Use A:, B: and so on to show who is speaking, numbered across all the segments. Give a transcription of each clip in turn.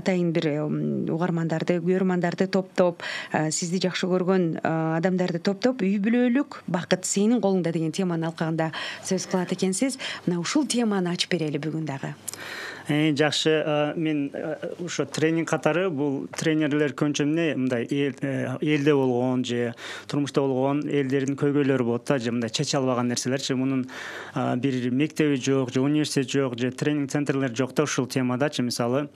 A: атайын бир угармандарды, көрөрмандарды топтоп, сизди жакшы көргөн адамдарды топтоп, үй бүлөлүк бакыт сенин колуңда деген теманын алкагында сөз кылат экенсиз. Мына ушул теманы ачып берели бүгүн дагы.
B: Жакшы, мен ошо тренинг катары бул тренерлер көбүнчө эмне мындай элде болгон же турмушта болгон элдердин көйгөйлөрү болот да, же мындай чече албаган нерселерчи. Мунун бир мектеби жок, же университет жок, же тренинг центрлер жок да ушул темадачы. Мисалы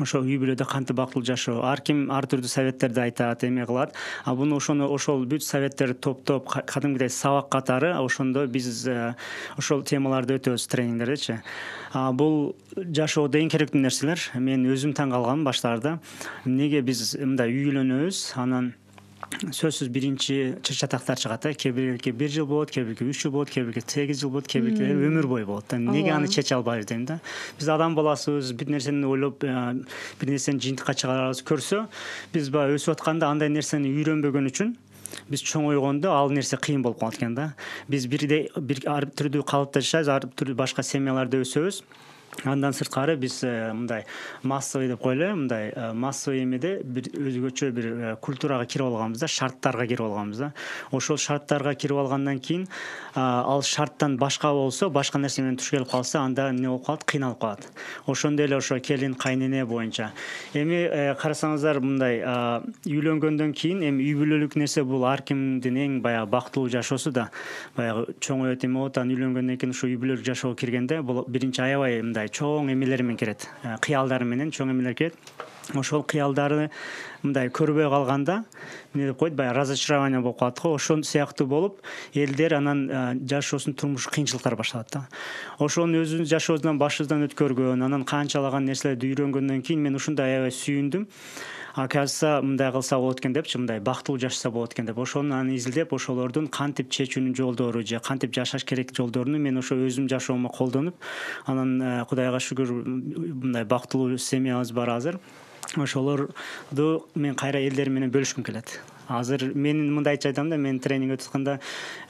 B: ошо үй бүлөдө кантип бактылуу жашоо, ар ким ар түрдүү советтерди айтат, эме кылат. Буну ошол бүт советтерди топтоп кадимгидей сабак катары ошондо биз ошол темаларды өтөбүз тренингдердечи. Бул жашоодо эң керектүү нерселер. Мен өзүм таң калгам баштарда. Эмнеге биз мындай үйлөнөбүз, анан сөзсүз биринчи чыр-чатактар чыгат. Кээ бирки 1 жыл болот, кээ бирки 3 жыл болот, кээ бирки 8 жыл болот, кээ бирки өмүр бою болот. Неге аны чече албайбыз дейм да. Биз адам баласыбыз, бир нерсени ойлоп, бир нерсени жыйынтыкка чыгарабыз. Көрсө, биз баягы өсүп атканда андай нерсени үйрөнбөгөн үчүн биз чоңойгондо ал нерсе кыйын болуп калат экен да. Биз бир ар түрдүү калыпта жашайбыз, ар түрдүү башка семьяларда өсөбүз. Андан сырткары биз мындай массовый деп коелу, мындай массовый эмеде бир өзгөчө бир культурага кирип алганбыз да, шарттарга кирип алганбыз да. Ошол шарттарга кирип алгандан кийин ал шарттан башка болсо, башка нерсе менен туш келип калса, анда эмне болуп калат? Кыйналып калат. Ошондой эле ошо келин кайнене боюнча. Эми карасаңыздар, мындай үйлөнгөндөн кийин эми үй бүлөлүк нерсе бул ар кимдин эң баягы бактылуу жашоосу да. Баягы чоңойот эме болот, анан үйлөнгөндөн кийин ушу үй бүлөлүк жашоого киргенде бул биринчи аябай мындай чоң эмелер менен кирет, кыялдары менен чоң эмелер кирет. Ошол кыялдары мындай көрбөй калганда эмне деп коет, баягы разочарование болуп калат го. Ошол сыяктуу болуп, элдер анан жашоосун турмуш кыйынчылыктар башталат да. Ошону өзүбүз жашообуздан башыбыздан өткөргөн, анан канчалаган нерселерди үйрөнгөндөн кийин мен ушундай аябай сүйүндүм. Оказывается, мындай кылса болот экен депчи, мындай бактылуу жашаса болот экен деп. Ошону аны изилдеп, ошолордун кантип чечүүнүн жолдору же кантип жашаш керек жолдоруну мен ошо өзүм жашоомо колдонуп, анан Кудайга шүгүр мындай бактылуу семьябыз бар азыр. Ошолорду мен кайра элдер менен бөлүшкүм келет. Азыр мен мындайча айтам да, мен тренинг өтүп атканда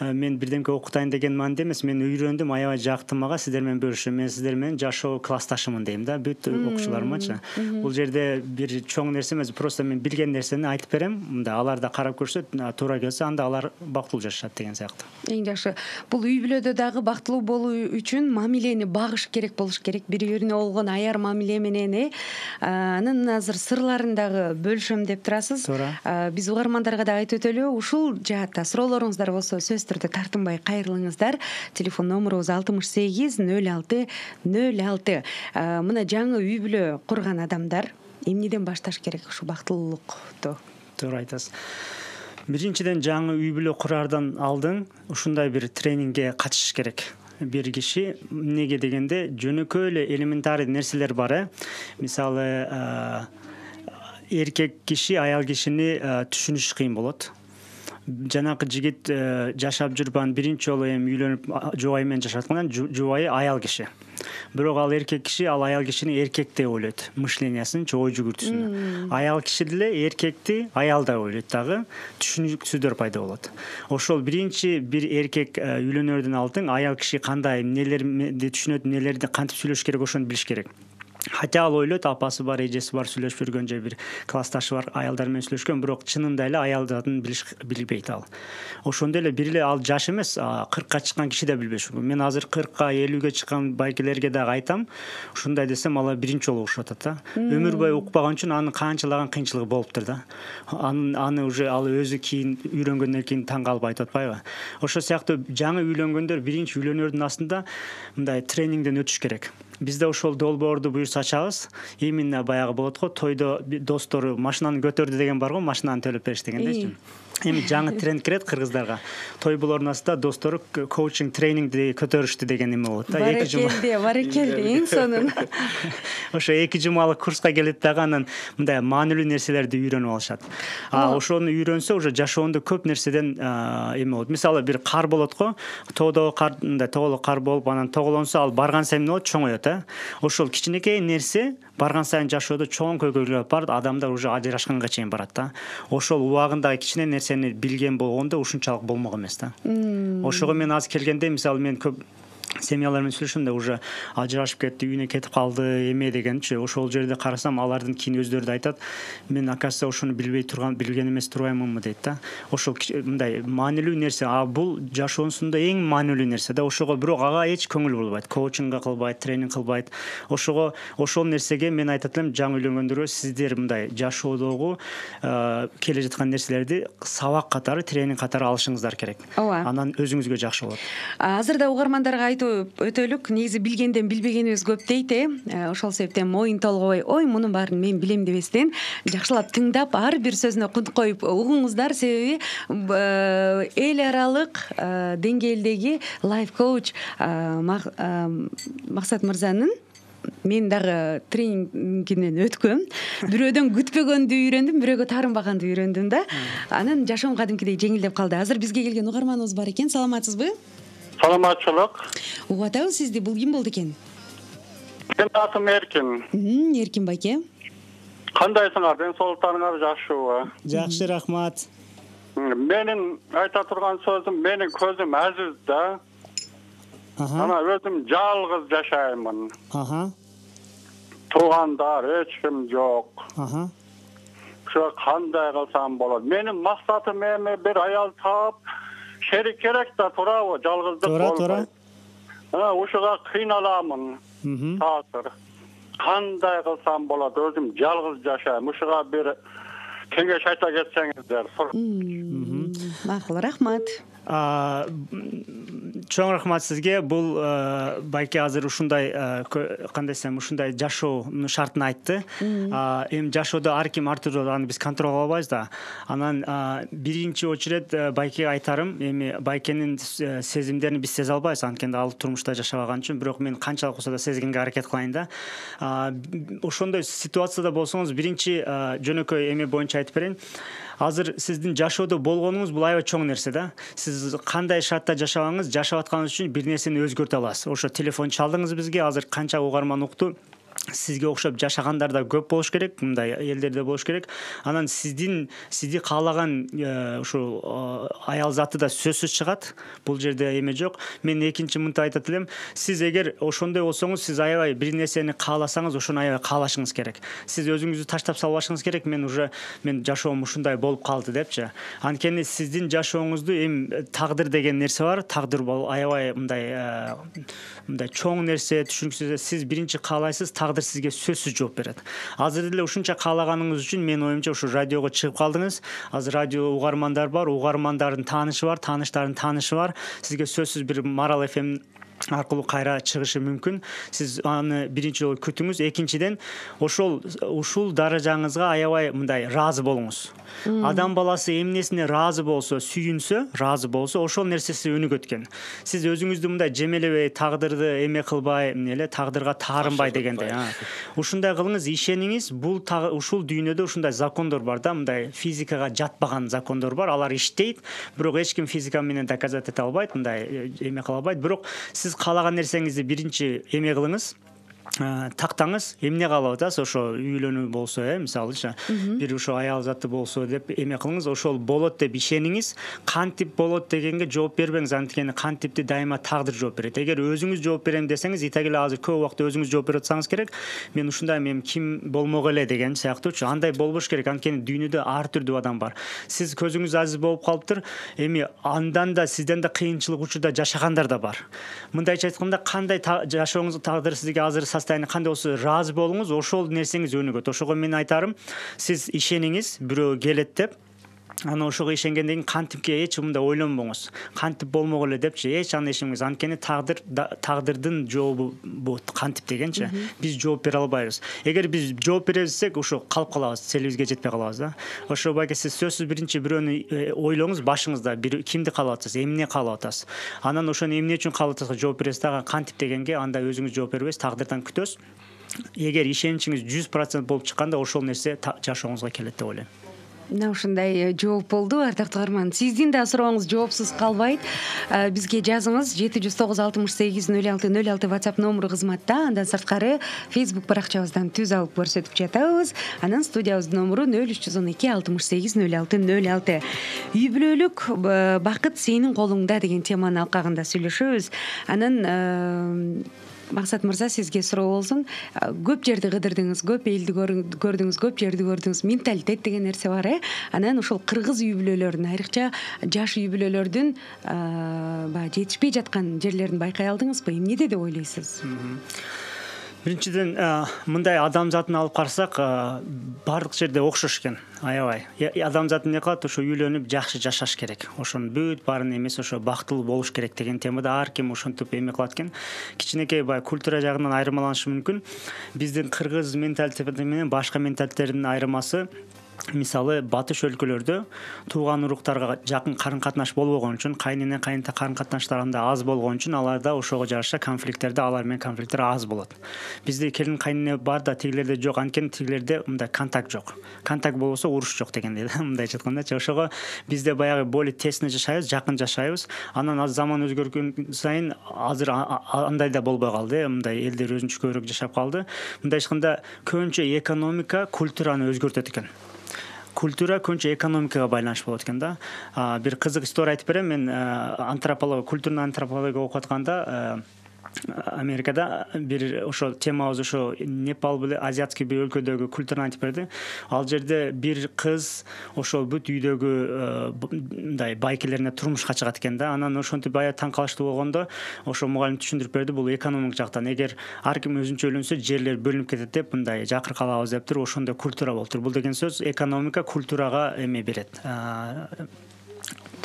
B: мен бирдемке окутайын деген маанидә эмес, мен үйрөндүм, аябай жакты мага, сиздер менен бөлүшөм. Мен сиздер менен жашоо классташымын дейм да, бүт окуучуларымачы. Бул жерде бир чоң нерсе эмес, просто мен билген нерсени айтып берем. Мындай алар да карап көрсөт, туура келсе, анда алар бактылуу жашашат деген сыяктуу.
A: Эң жакшы. Бул үй бүлөдө дагы бактылуу болуу үчүн мамилени багыш керек болуш керек. Бири-бирине болгон аяр мамиле менен, анын азыр сырларын дагы бөлүшөм деп турасыз. Биз угармандарга да айтып өтөлү. Ушул жаатта суроолоруңуздар болсо сөз түрдө тартынбай кайрылыңыздар. Телефон номерубуз 68 06 06. Мына жаңы үй бүлө курган адамдар эмнеден башташ керек ушу бактылуулукту?
B: Туура айтасыз. Биринчиден, жаңы үй бүлө курардан алдын ушундай бир тренингге катышыш керек. Бир киши эмнеге дегенде жөнөкөй эле элементарный нерселер бар. Мисалы, эркек киши аял кишини түшүнүш кыйын болот. Жанакы жигит жашап жүрүп, анан биринчи жолу эми үйлөнүп жубайы менен жашап атканда жубайы аял киши. Бирок ал эркек киши ал аял кишини эркек деп ойлойт, мышлениясын, ой жүгүртүүсүн. Аял киши деле эркекти аял да ойлойт дагы, түшүнүксүздөр пайда болот. Ошол биринчи бир эркек үйлөнөрдөн алдын аял киши кандай эмнелерди түшүнөт, эмнелерди кантип сүйлөш керек, ошону билиш керек. Хотя ал ойлойт, апасы бар, эжеси бар, сүйлөшүп жүргөн, же бир классташы бар, аялдар менен сүйлөшкөн, бирок чынында эле аялдардын билбейт ал. Ошондой эле бир эле ал жаш эмес, 40ка чыккан киши да билбеши мүмкүн. Мен азыр 40ка, 50ге чыккан байкелерге дагы айтам, ушундай десем, алар биринчи жолу укушуп атат да. Өмүр бою укпаган үчүн анын канчалаган кыйынчылыгы болуптур да. Аны уже ал өзү кийин үйрөнгөндөн кийин таң калып айтып атпайбы? Ошол сыяктуу жаңы үйлөнгөндөр биринчи үйлөнөрдүн астында мындай тренингден өтүш керек. Бизде ошол долбоорду буюрса ачабыз. Именно баягы болот го, тойдо достору машинаны көтөрдү деген бар го, машинаны төлөп бериш дегендейчи. Эми жаңы тренд кирет кыргыздарга. Той болордун астында достору коучинг тренингди көтөрүштү деген эме болот да.
A: Барекелди, эң сонун.
B: Ошо 2 жумалык курска келет дагы, анан мындай маанилүү нерселерди үйрөнүп алышат. Ошону үйрөнсө уже жашоонда көп нерседен эме болот. Мисалы бир кар болот го, тоодо кар, мындай тоголо кар болуп, анан тоголонсо ал барган сайын болот, чоңойот. Ошол кичинекей нерсе барган сайын жашоодо чоң көйгөйлөр алып барат, адамдар уже ажырашканга чейин барат да. Ошол убагындагы кичине нерсени билген болгондо ушунчалык болмок эмес да. Ошого мен азыр келгенде, мисалы, мен көп семьялар менен сүйлөшөм да уже ажырашып кетти, үйүнө кетип калды эме дегенчи. Ошол жерде карасам алардын кийин өздөрү да айтат, мен оказывается ошону билген эмес турбаймынбы дейт да. Ошол мындай маанилүү нерсе, бул жашоосунда эң маанилүү нерсе да. Ошого бирок ага эч көңүл бурбайт, коучингге кылбайт, тренинг кылбайт. Ошол нерсеге мен айтат элем, жаңы үйлөнгөндөргө сиздер мындай жашоодогу келе жаткан нерселерди сабак катары, тренинг катары алышыңыздар керек. Анан өзүңүзгө жакшы болот.
A: Азырда угармандарга айтып өтөлүк, негизи билгенден билбегенибиз көп дейт. Ошол себептен моюн толгобой, ой мунун баарын мен билем дебестен жакшылап тыңдап, ар бир сөзүнө кунт коюп угуңуздар. Себеби эл аралык деңгээлдеги лайф коуч Максат мырзанын мен дагы тренингинен өткөм. Бирөөдөн күтпөгөндү үйрөндүм, бирөөгө таарынбаганды үйрөндүм да. Анан жашоом кадимкидей жеңилдеп калды. Азыр бизге келген угарманыбыз бар экен. Саламатсызбы?
C: Саламатчылык.
A: Угуп атабыз сизди. Бул ким болду экен?
C: Мен атым Эркин.
A: Эркин байке.
C: Кандайсыңар? Ден соолуктарыңар жакшыбы?
B: Жакшы, рахмат.
C: Менин айта турган сөзүм, менин көзүм азиз да. Ана өзүм жалгыз жашаймын. Туугандар эч ким жок. Ошо кандай кылсам болот? Менин максатым эми бир аял таап, шерик керек да, туурабы? Жалгыздык болбойт. Ушуга кыйналамын. Таасыр. Кандай кылсам болот? Өзүм жалгыз жашайм. Ушуга бир кеңеш айта кетсеңиздер.
A: Макул, рахмат.
B: Чоң рахмат сизге. Бул байке азыр ушундай кандай десем, ушундай жашоо шартын айтты. Эми жашоодо ар ким ар түрдүү, аны биз контрол кыла албайбыз да. Анан биринчи очеред байкеге айтарым, эми байкенин сезимдерин биз сезе албайбыз, анткени ал турмушта жашабаган үчүн, бирок мен канчалык болсо да сезгенге аракет кылайын да. Ошондой ситуацияда болсоңуз, биринчи жөнөкөй эме боюнча айтып берейин. Азыр сиздин жашоодо болгонуңуз бул аябай чоң нерсе да. Сиз кандай шартта жашабаңыз, жашап атканыңыз үчүн бир нерсени өзгөртө аласыз. Ошо телефон чалдыңыз бизге, азыр канча угарман укту. Сизге окшоп жашагандар да көп болуш керек, мындай элдерде болуш керек. Анан сизди каалаган ушул аял заты да сөзсүз чыгат. Бул жерде эме жок. Мен экинчи мынтип айтат элем, сиз эгер ошондой болсоңуз, сиз аябай бир нерсени кааласаңыз, ошону аябай каалашыңыз керек. Сиз өзүңүздү таштап салбашыңыз керек. Мен жашоом ушундай болуп калды депчи. Анткени сиздин жашооңузду эми тагдыр деген нерсе бар. Тагдыр бул аябай мындай чоң нерсе, түшүнүксүз. Сиз биринчи каалайсыз, тагдыр сизге сөзсүз жооп берет. Азыр деле ушунча каалаганыңыз үчүн менин оюмча ушу радиого чыгып калдыңыз. Азыр радио угармандар бар, угармандардын таанышы бар, тааныштардын таанышы бар. Сизге сөзсүз бир Марал FM аркылуу кайра чыгышы мүмкүн. Сиз аны биринчи жолу күтүңүз. Экинчиден, ушул даражаңызга аябай мындай ыраазы болуңуз. Адам баласы эмнесине ыраазы болсо, сүйүнсө, ыраазы болсо, ошол нерсеси өнүгөт экен. Сиз өзүңүздү мындай жемелебей, тагдырды эме кылбай, тагдырга таарынбай дегендей. Ушундай кылыңыз, ишениңиз. Ушул дүйнөдө ушундай закондор бар да, мындай физикага жатпаган закондор бар. Алар иштейт, бирок эч ким физика менен доказать эте албайт, мындай эме кыла албайт. Бирок сиз каалаган нерсеңизди биринчи эме кылыңыз. Тактаңыз, эмне каалап атасыз, ошо үйлөнүү болсо, мисалычы, бир ошо аял заты болсо деп эме кылыңыз, ошол болот деп ишениңиз. Кантип болот дегенге жооп бербеңиз, анткени кантипти дайыма тагдыр жооп берет. Эгер өзүңүз жооп берем десеңиз, итак эле азыр көп убакта өзүңүз жооп берип атсаңыз керек. Мен ушундай, мен ким болмок эле деген сыяктуучу. Андай болбош керек, анткени дүйнөдө ар түрдүү адам бар. Сиз көзүңүз азиз болуп калыптыр, эми андан да сизден да кыйынчылык учурда жашагандар да бар. Мындайча айтканда, кандай жашооңуз тагдыр сизге азыр кандай болсо ыраазы болуңуз, ошол нерсеңиз өнүгөт. Ошого мен айтарым, сиз ишениңиз, бирөө келет деп, аны ошого ишенгенден кийин кантипке эч мындай ойлонбоңуз. Кантип болмок эле депчи, эч аны ишенбеңиз. Анткени тагдырдын жообу бул кантип дегенчи. Биз жооп бере албайбыз. Эгер биз жооп бере билсек, ошо калып калабыз, целибизге жетпей калабыз да. Ошо байке сиз сөзсүз биринчи бирөөнү ойлоңуз башыңызда, кимди каалап атасыз, эмне каалап атасыз. Анан ошону эмне үчүн каалап атасыз жооп бересиз дагы, кантип дегенге анда өзүңүз жооп бербейсиз, тагдырдан күтөсүз. Эгер ишеничиңиз 100% болуп чыкканда, ошол нерсе жашооңузга келет деп ойлойм.
A: Мына ушундай жооп болду. Ардактуу каарман, сиздин да сурооңуз жоопсуз калбайт. Бизге жазыңыз 709 68 06 06 WhatsApp номеру кызматта. Андан сырткары Facebook баракчабыздан түз алып көрсөтүп жатабыз. Анан студиябыздын номеру 0312 68 06 06. Үй бүлөлүк бакыт сенин колуңда деген теманын алкагында сүйлөшөбүз. Анан Максат мырза, сизге суроо болсун. Көп жерди кыдырдыңыз, көп элди көрдүңүз, көп жерди көрдүңүз. Менталитет деген нерсе бар, Анан ошол кыргыз үй бүлөлөрүнүн, айрыкча жаш үй бүлөлөрдүн баягы жетишпей жаткан жерлерин байкай алдыңызбы? Эмнеде деп ойлойсуз?
B: Биринчиден, мындай адамзатын алып карасак, бардык жерде окшош экен, аябай. Адамзат эмне кылат? Ошо үйлөнүп жакшы жашаш керек. Ошонун бүт баарын эмес, ошо бактылуу болуш керек деген темада ар ким ошентип эме кылат экен. Кичинекей баягы культура жагынан айырмаланышы мүмкүн. Биздин кыргыз менталитети менен башка менталитеттердин айырмасы, мисалы батыш өлкөлөрдө тууган уруктарга жакын карын катнаш болбогон үчүн, кайнене кайынта карын катнаштарында аз болгон үчүн, аларда ошого жараша конфликттерде алар менен конфликттер аз болот. Бизде келин кайнене бар да тигилерде жок, анткени тигилерде мындай контакт жок. Контакт болбосо уруш жок дегендей да, мындайча айтканда. Ошого бизде баягы более тесно жашайбыз, жакын жашайбыз. Анан аз заман өзгөргөн сайын азыр андай да болбой калды, мындай элдер өзүнчө көбүрөөк жашап калды. Мындай айтканда көбүнчө экономика культураны өзгөртөт экен. Культура көбүнчө экономикага байланыш болот экен да. Бир кызык история айтып берем. Мен культурный антропология окуп атканда Америкада бир ошо темабыз ошо Непал биле азиатский бир өлкөдөгү культураны айтып берди. Ал жерде бир кыз ошо бүт үйдөгү мындай байкелерине турмушка чыгат экен да. Анан ошентип бая таң калыштуу болгондо ошо мугалим түшүндүрүп берди, бул экономик жактан. Эгер ар ким өзүнчө үйлөнсө жерлер бөлүнүп кетет деп, мындай жакыр калабыз дептир. Ошондой культура болуптур. Бул деген сөз экономика культурага эме берет.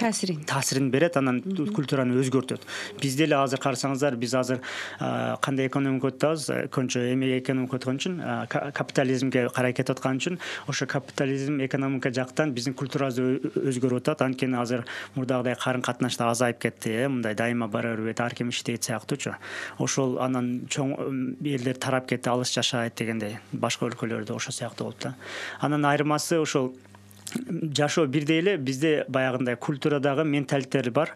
B: Таасирин берет, анан культураны өзгөртөт. Бизде эле азыр карасаңыздар, биз азыр кандай экономика өтөбүз, көбүнчө эме экономика өткөн үчүн, капитализмге карай кетип аткан үчүн, ошо капитализм экономика жактан биздин культурабызды өзгөрүп атат. Анткени азыр мурдагыдай карын катнаш да азайып кетти, мындай дайыма бара бербейт, ар ким иштейт сыяктуучу. Ошол анан чоң элдер тарап кетти, алыс жашайт дегендей, башка өлкөлөрдө ошо сыяктуу болуп да. Анан айырмасы ошол жашоо бирдей эле, бизде баягындай культурадагы менталитет бар.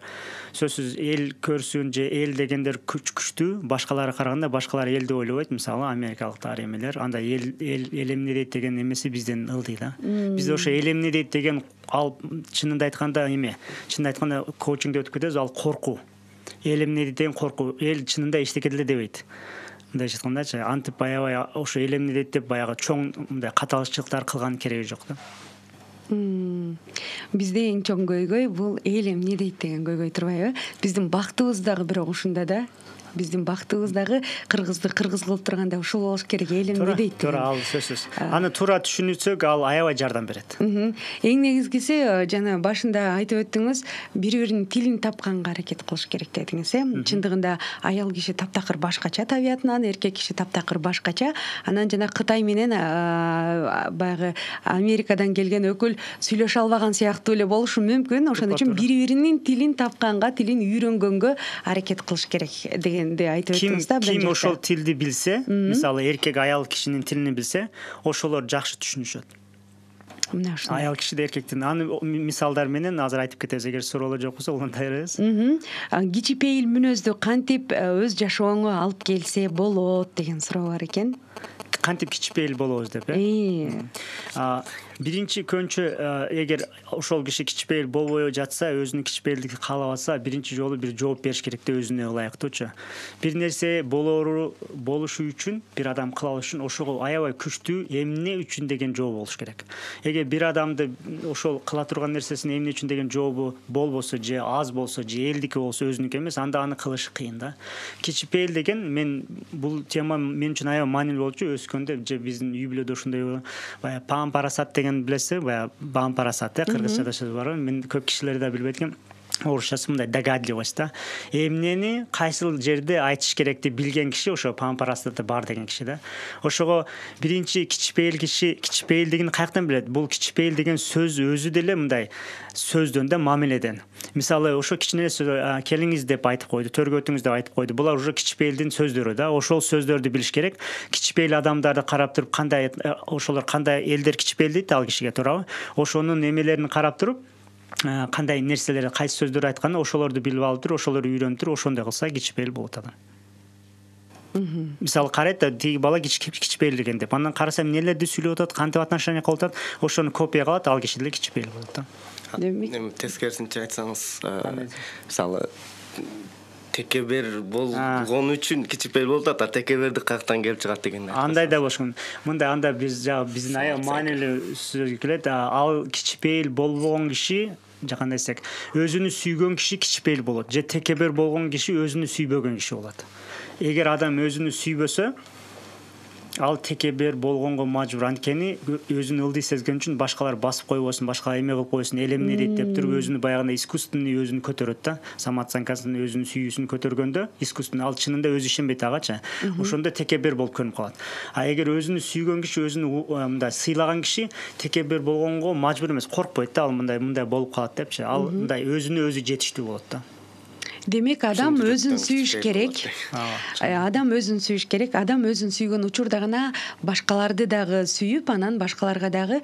B: Сөзсүз эл көрсүн же эл дегендер күчтүү, башкаларга караганда башкалар элди ойлобойт. Мисалы америкалыктар эмелер, анда эл эмне дейт деген эмеси бизден ылдый да. Бизде ошо эл эмне дейт деген ал чынында айтканда эме, чынында айтканда коучингде өтүп кетебиз, ал коркуу. Эл эмне дейт деген коркуу, эл чынында эчтеке деле дебейт. Мындай айткандачы, антип аябай ошо эл эмне дейт деп баягы чоң мындай каталыкчылыктар кылган кереги жок да.
A: Бизде эң чоң көйгөй бул эл эмне дейт деген көйгөй турбайбы? Биздин бактыбыз дагы бирок ушунда да. Биздин бактыбыз дагы кыргызды кыргыз кылып турганда ушул болуш керек, эл эмне дейт.
B: Туура, ал сөзсүз. Аны туура түшүнүрсөк, ал аябай жардам берет.
A: Эң негизгиси, жана башында айтып өттүңүз, бири-биринин тилин тапканга аракет кылыш керек дедиңиз, Чындыгында аял киши таптакыр башкача табиятынан, эркек киши таптакыр башкача. Анан жана Кытай менен баягы Америкадан келген өкүл сүйлөшө албаган сыяктуу эле болушу мүмкүн. Ошон үчүн бири-биринин тилин тапканга, тилин үйрөнгөнгө аракет кылыш керек деген айтып өттүңүз да.
B: Ким ошол тилди билсе, мисалы эркек аял кишинин тилин билсе, ошолор жакшы түшүнүшөт. Аял киши да эркектин аны мисалдар менен азыр айтып кетебиз. Эгер суроолор жок болсо, улан дайрабыз.
A: Кичипейил мүнөздү кантип өз жашооңо алып келсе болот деген суроо бар экен.
B: Кантип кичипейил болобуз деп, биринчи көбүнчө эгер ошол киши кичипейил болбой жатса, өзүнүн кичипейилдикти каалабаса, биринчи жолу бир жооп бериш керек да өзүнө ылайыктуучу. Бир нерсе болушу үчүн, бир адам кыла алыш үчүн ошого аябай күчтүү эмне үчүн деген жооп болуш керек. Эгер бир адамды ошол кыла турган нерсесин эмне үчүн деген жообу болбосо, же аз болсо, же элдики болсо, өзүнүкү эмес, анда аны кылыш кыйын да. Кичипейил деген, мен бул тема мен үчүн аябай маанилүү болчу. Өскөндө же биздин үй бүлөдө ушундай баягы паам парасат деген билесиз, баягы баам парасат, кыргызчада сөз бар. Мен көп кишилер да билбейт экен. орысшасы мындай догадливость да. Эмнени кайсыл жерде айтыш керекти билген киши ошо пампарасында бар деген киши да. Ошого биринчи кичпейил киши кичпейилдигин каяктан билет? Бул кичпейил деген сөз өзү деле мындай сөздөн да мамиледен. Мисалы ошо кичине келиңиз деп айтып койду, төргөтүңүз деп айтып койду. Булар уже кичпейилдин сөздөрү да. Ошол сөздөрдү билиш керек. Кичпейил адамдарды карап туруп кандай ошолор кандай элдер кичпейил дейт ал кишиге туурабы? Ошонун эмелерин карап туруп кандай нерселер кайсы сөздөр айтканы ошолорду билип алып туруп ошолорду үйрөнүп туруп ошондой кылса кичпейил болот адам. Мисалы карайт да тиги бала кичпейил деген деп андан карасам эмнелерди сүйлөп атат, кантип отношение кылып атат, ошону копия кылат, ал киши деле кичпейил болот да.
D: Тескерисинче айтсаңыз, мисалы текебер болгон үчүн кичпейил болуп атат, текеберди каяктан келип чыгат деген.
B: Андай да болушун. Мындай анда биздин маанилүү сөз келет. Ал кичпейил болбогон киши жакандай десек, өзүнү сүйгөн киши кичпейил болот. Же текебер болгон киши өзүнү сүйбөгөн киши болот. Эгер адам өзүнү сүйбөсө, ал текебер болгонго мажбур. Анткени өзүн ылдый сезген үчүн башкалар басып койбосун, башка эме кылып койсун, элемне деп туруп өзүнү баягындай искусственный өзүн көтөрөт да. Самооценкасын өзүнүн сүйүүсүн көтөргөндө искусственный ал чынында өзү ишенбейт агачы. Ошондо текебер болуп көрүнүп калат. А эгер өзүнү сүйгөн киши, өзүнү мындай сыйлаган киши текебер болгонго мажбур эмес, коркпойт да, ал мындай болуп калат депчи. Ал мындай өзүнө өзү жетиштүү болот да.
A: Демек адам өзүн сүйүш керек. Адам өзүн сүйүш керек. Адам өзүн сүйгөн учурда гана башкаларды дагы сүйүп, анан башкаларга дагы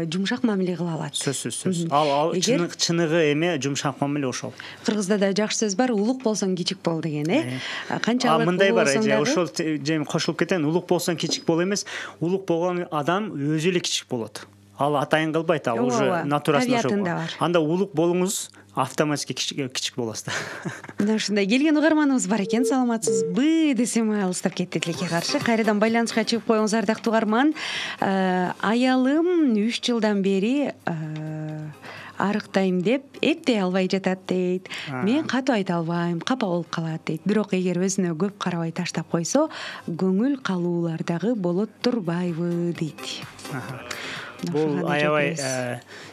A: жумшак мамиле кыла алат.
B: Сөзсүз. Ал чыныгы эме жумшак мамиле ошол.
A: Кыргызда да жакшы сөз бар, улук болсоң кичик бол деген, Канчалык
B: мындай бар, ошол жем кошулуп кетен, улук болсоң кичик бол эмес, улук болгон адам өзү эле кичик болот. Ал атайын кылбайт, ал уже натурасында ошол. Анда улук болуңуз автоматически кичик болосуз да.
A: Мына ушундай келген угарманыбыз бар экен. Саламатсызбы десем алыстап кетти тилекке каршы. Кайрадан байланышка чыгып коюңуз ардактуу угарман. Аялым 3 жылдан бери арыктайм деп эптей албай жатат дейт. Мен катуу айта албайм, капа болуп калат дейт. Бирок эгер өзүнө көп карабай таштап койсо, көңүл калуулар дагы болот турбайбы дейт.
B: Бул аябай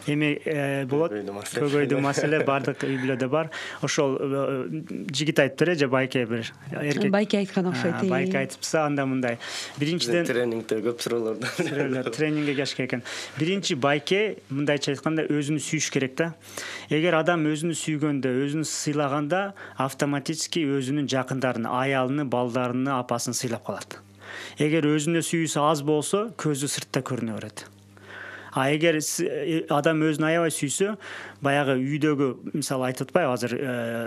B: эме болот, көгөйдүү маселе бардык үй бүлөдө бар. Ошол жигит айтыптыр же байке бир эркек.
A: Байке айткан окшойт.
B: Байке айтыпса, анда мындай. Биринчиден
D: тренингде көп суроолорду.
B: Тренингге келиш керек экен. Биринчи байке мындайча айтканда өзүнү сүйүш керек да. Эгер адам өзүнү сүйгөндө, өзүнү сыйлаганда автоматически өзүнүн жакындарын, аялын, балдарын, апасын сыйлап калат. Эгер өзүнө сүйүүсү аз болсо, көзү сыртта көрүнө берет. А эгер адам өзүн аябай сүйсө, баягы үйдөгү мисалы айтып атпайбы азыр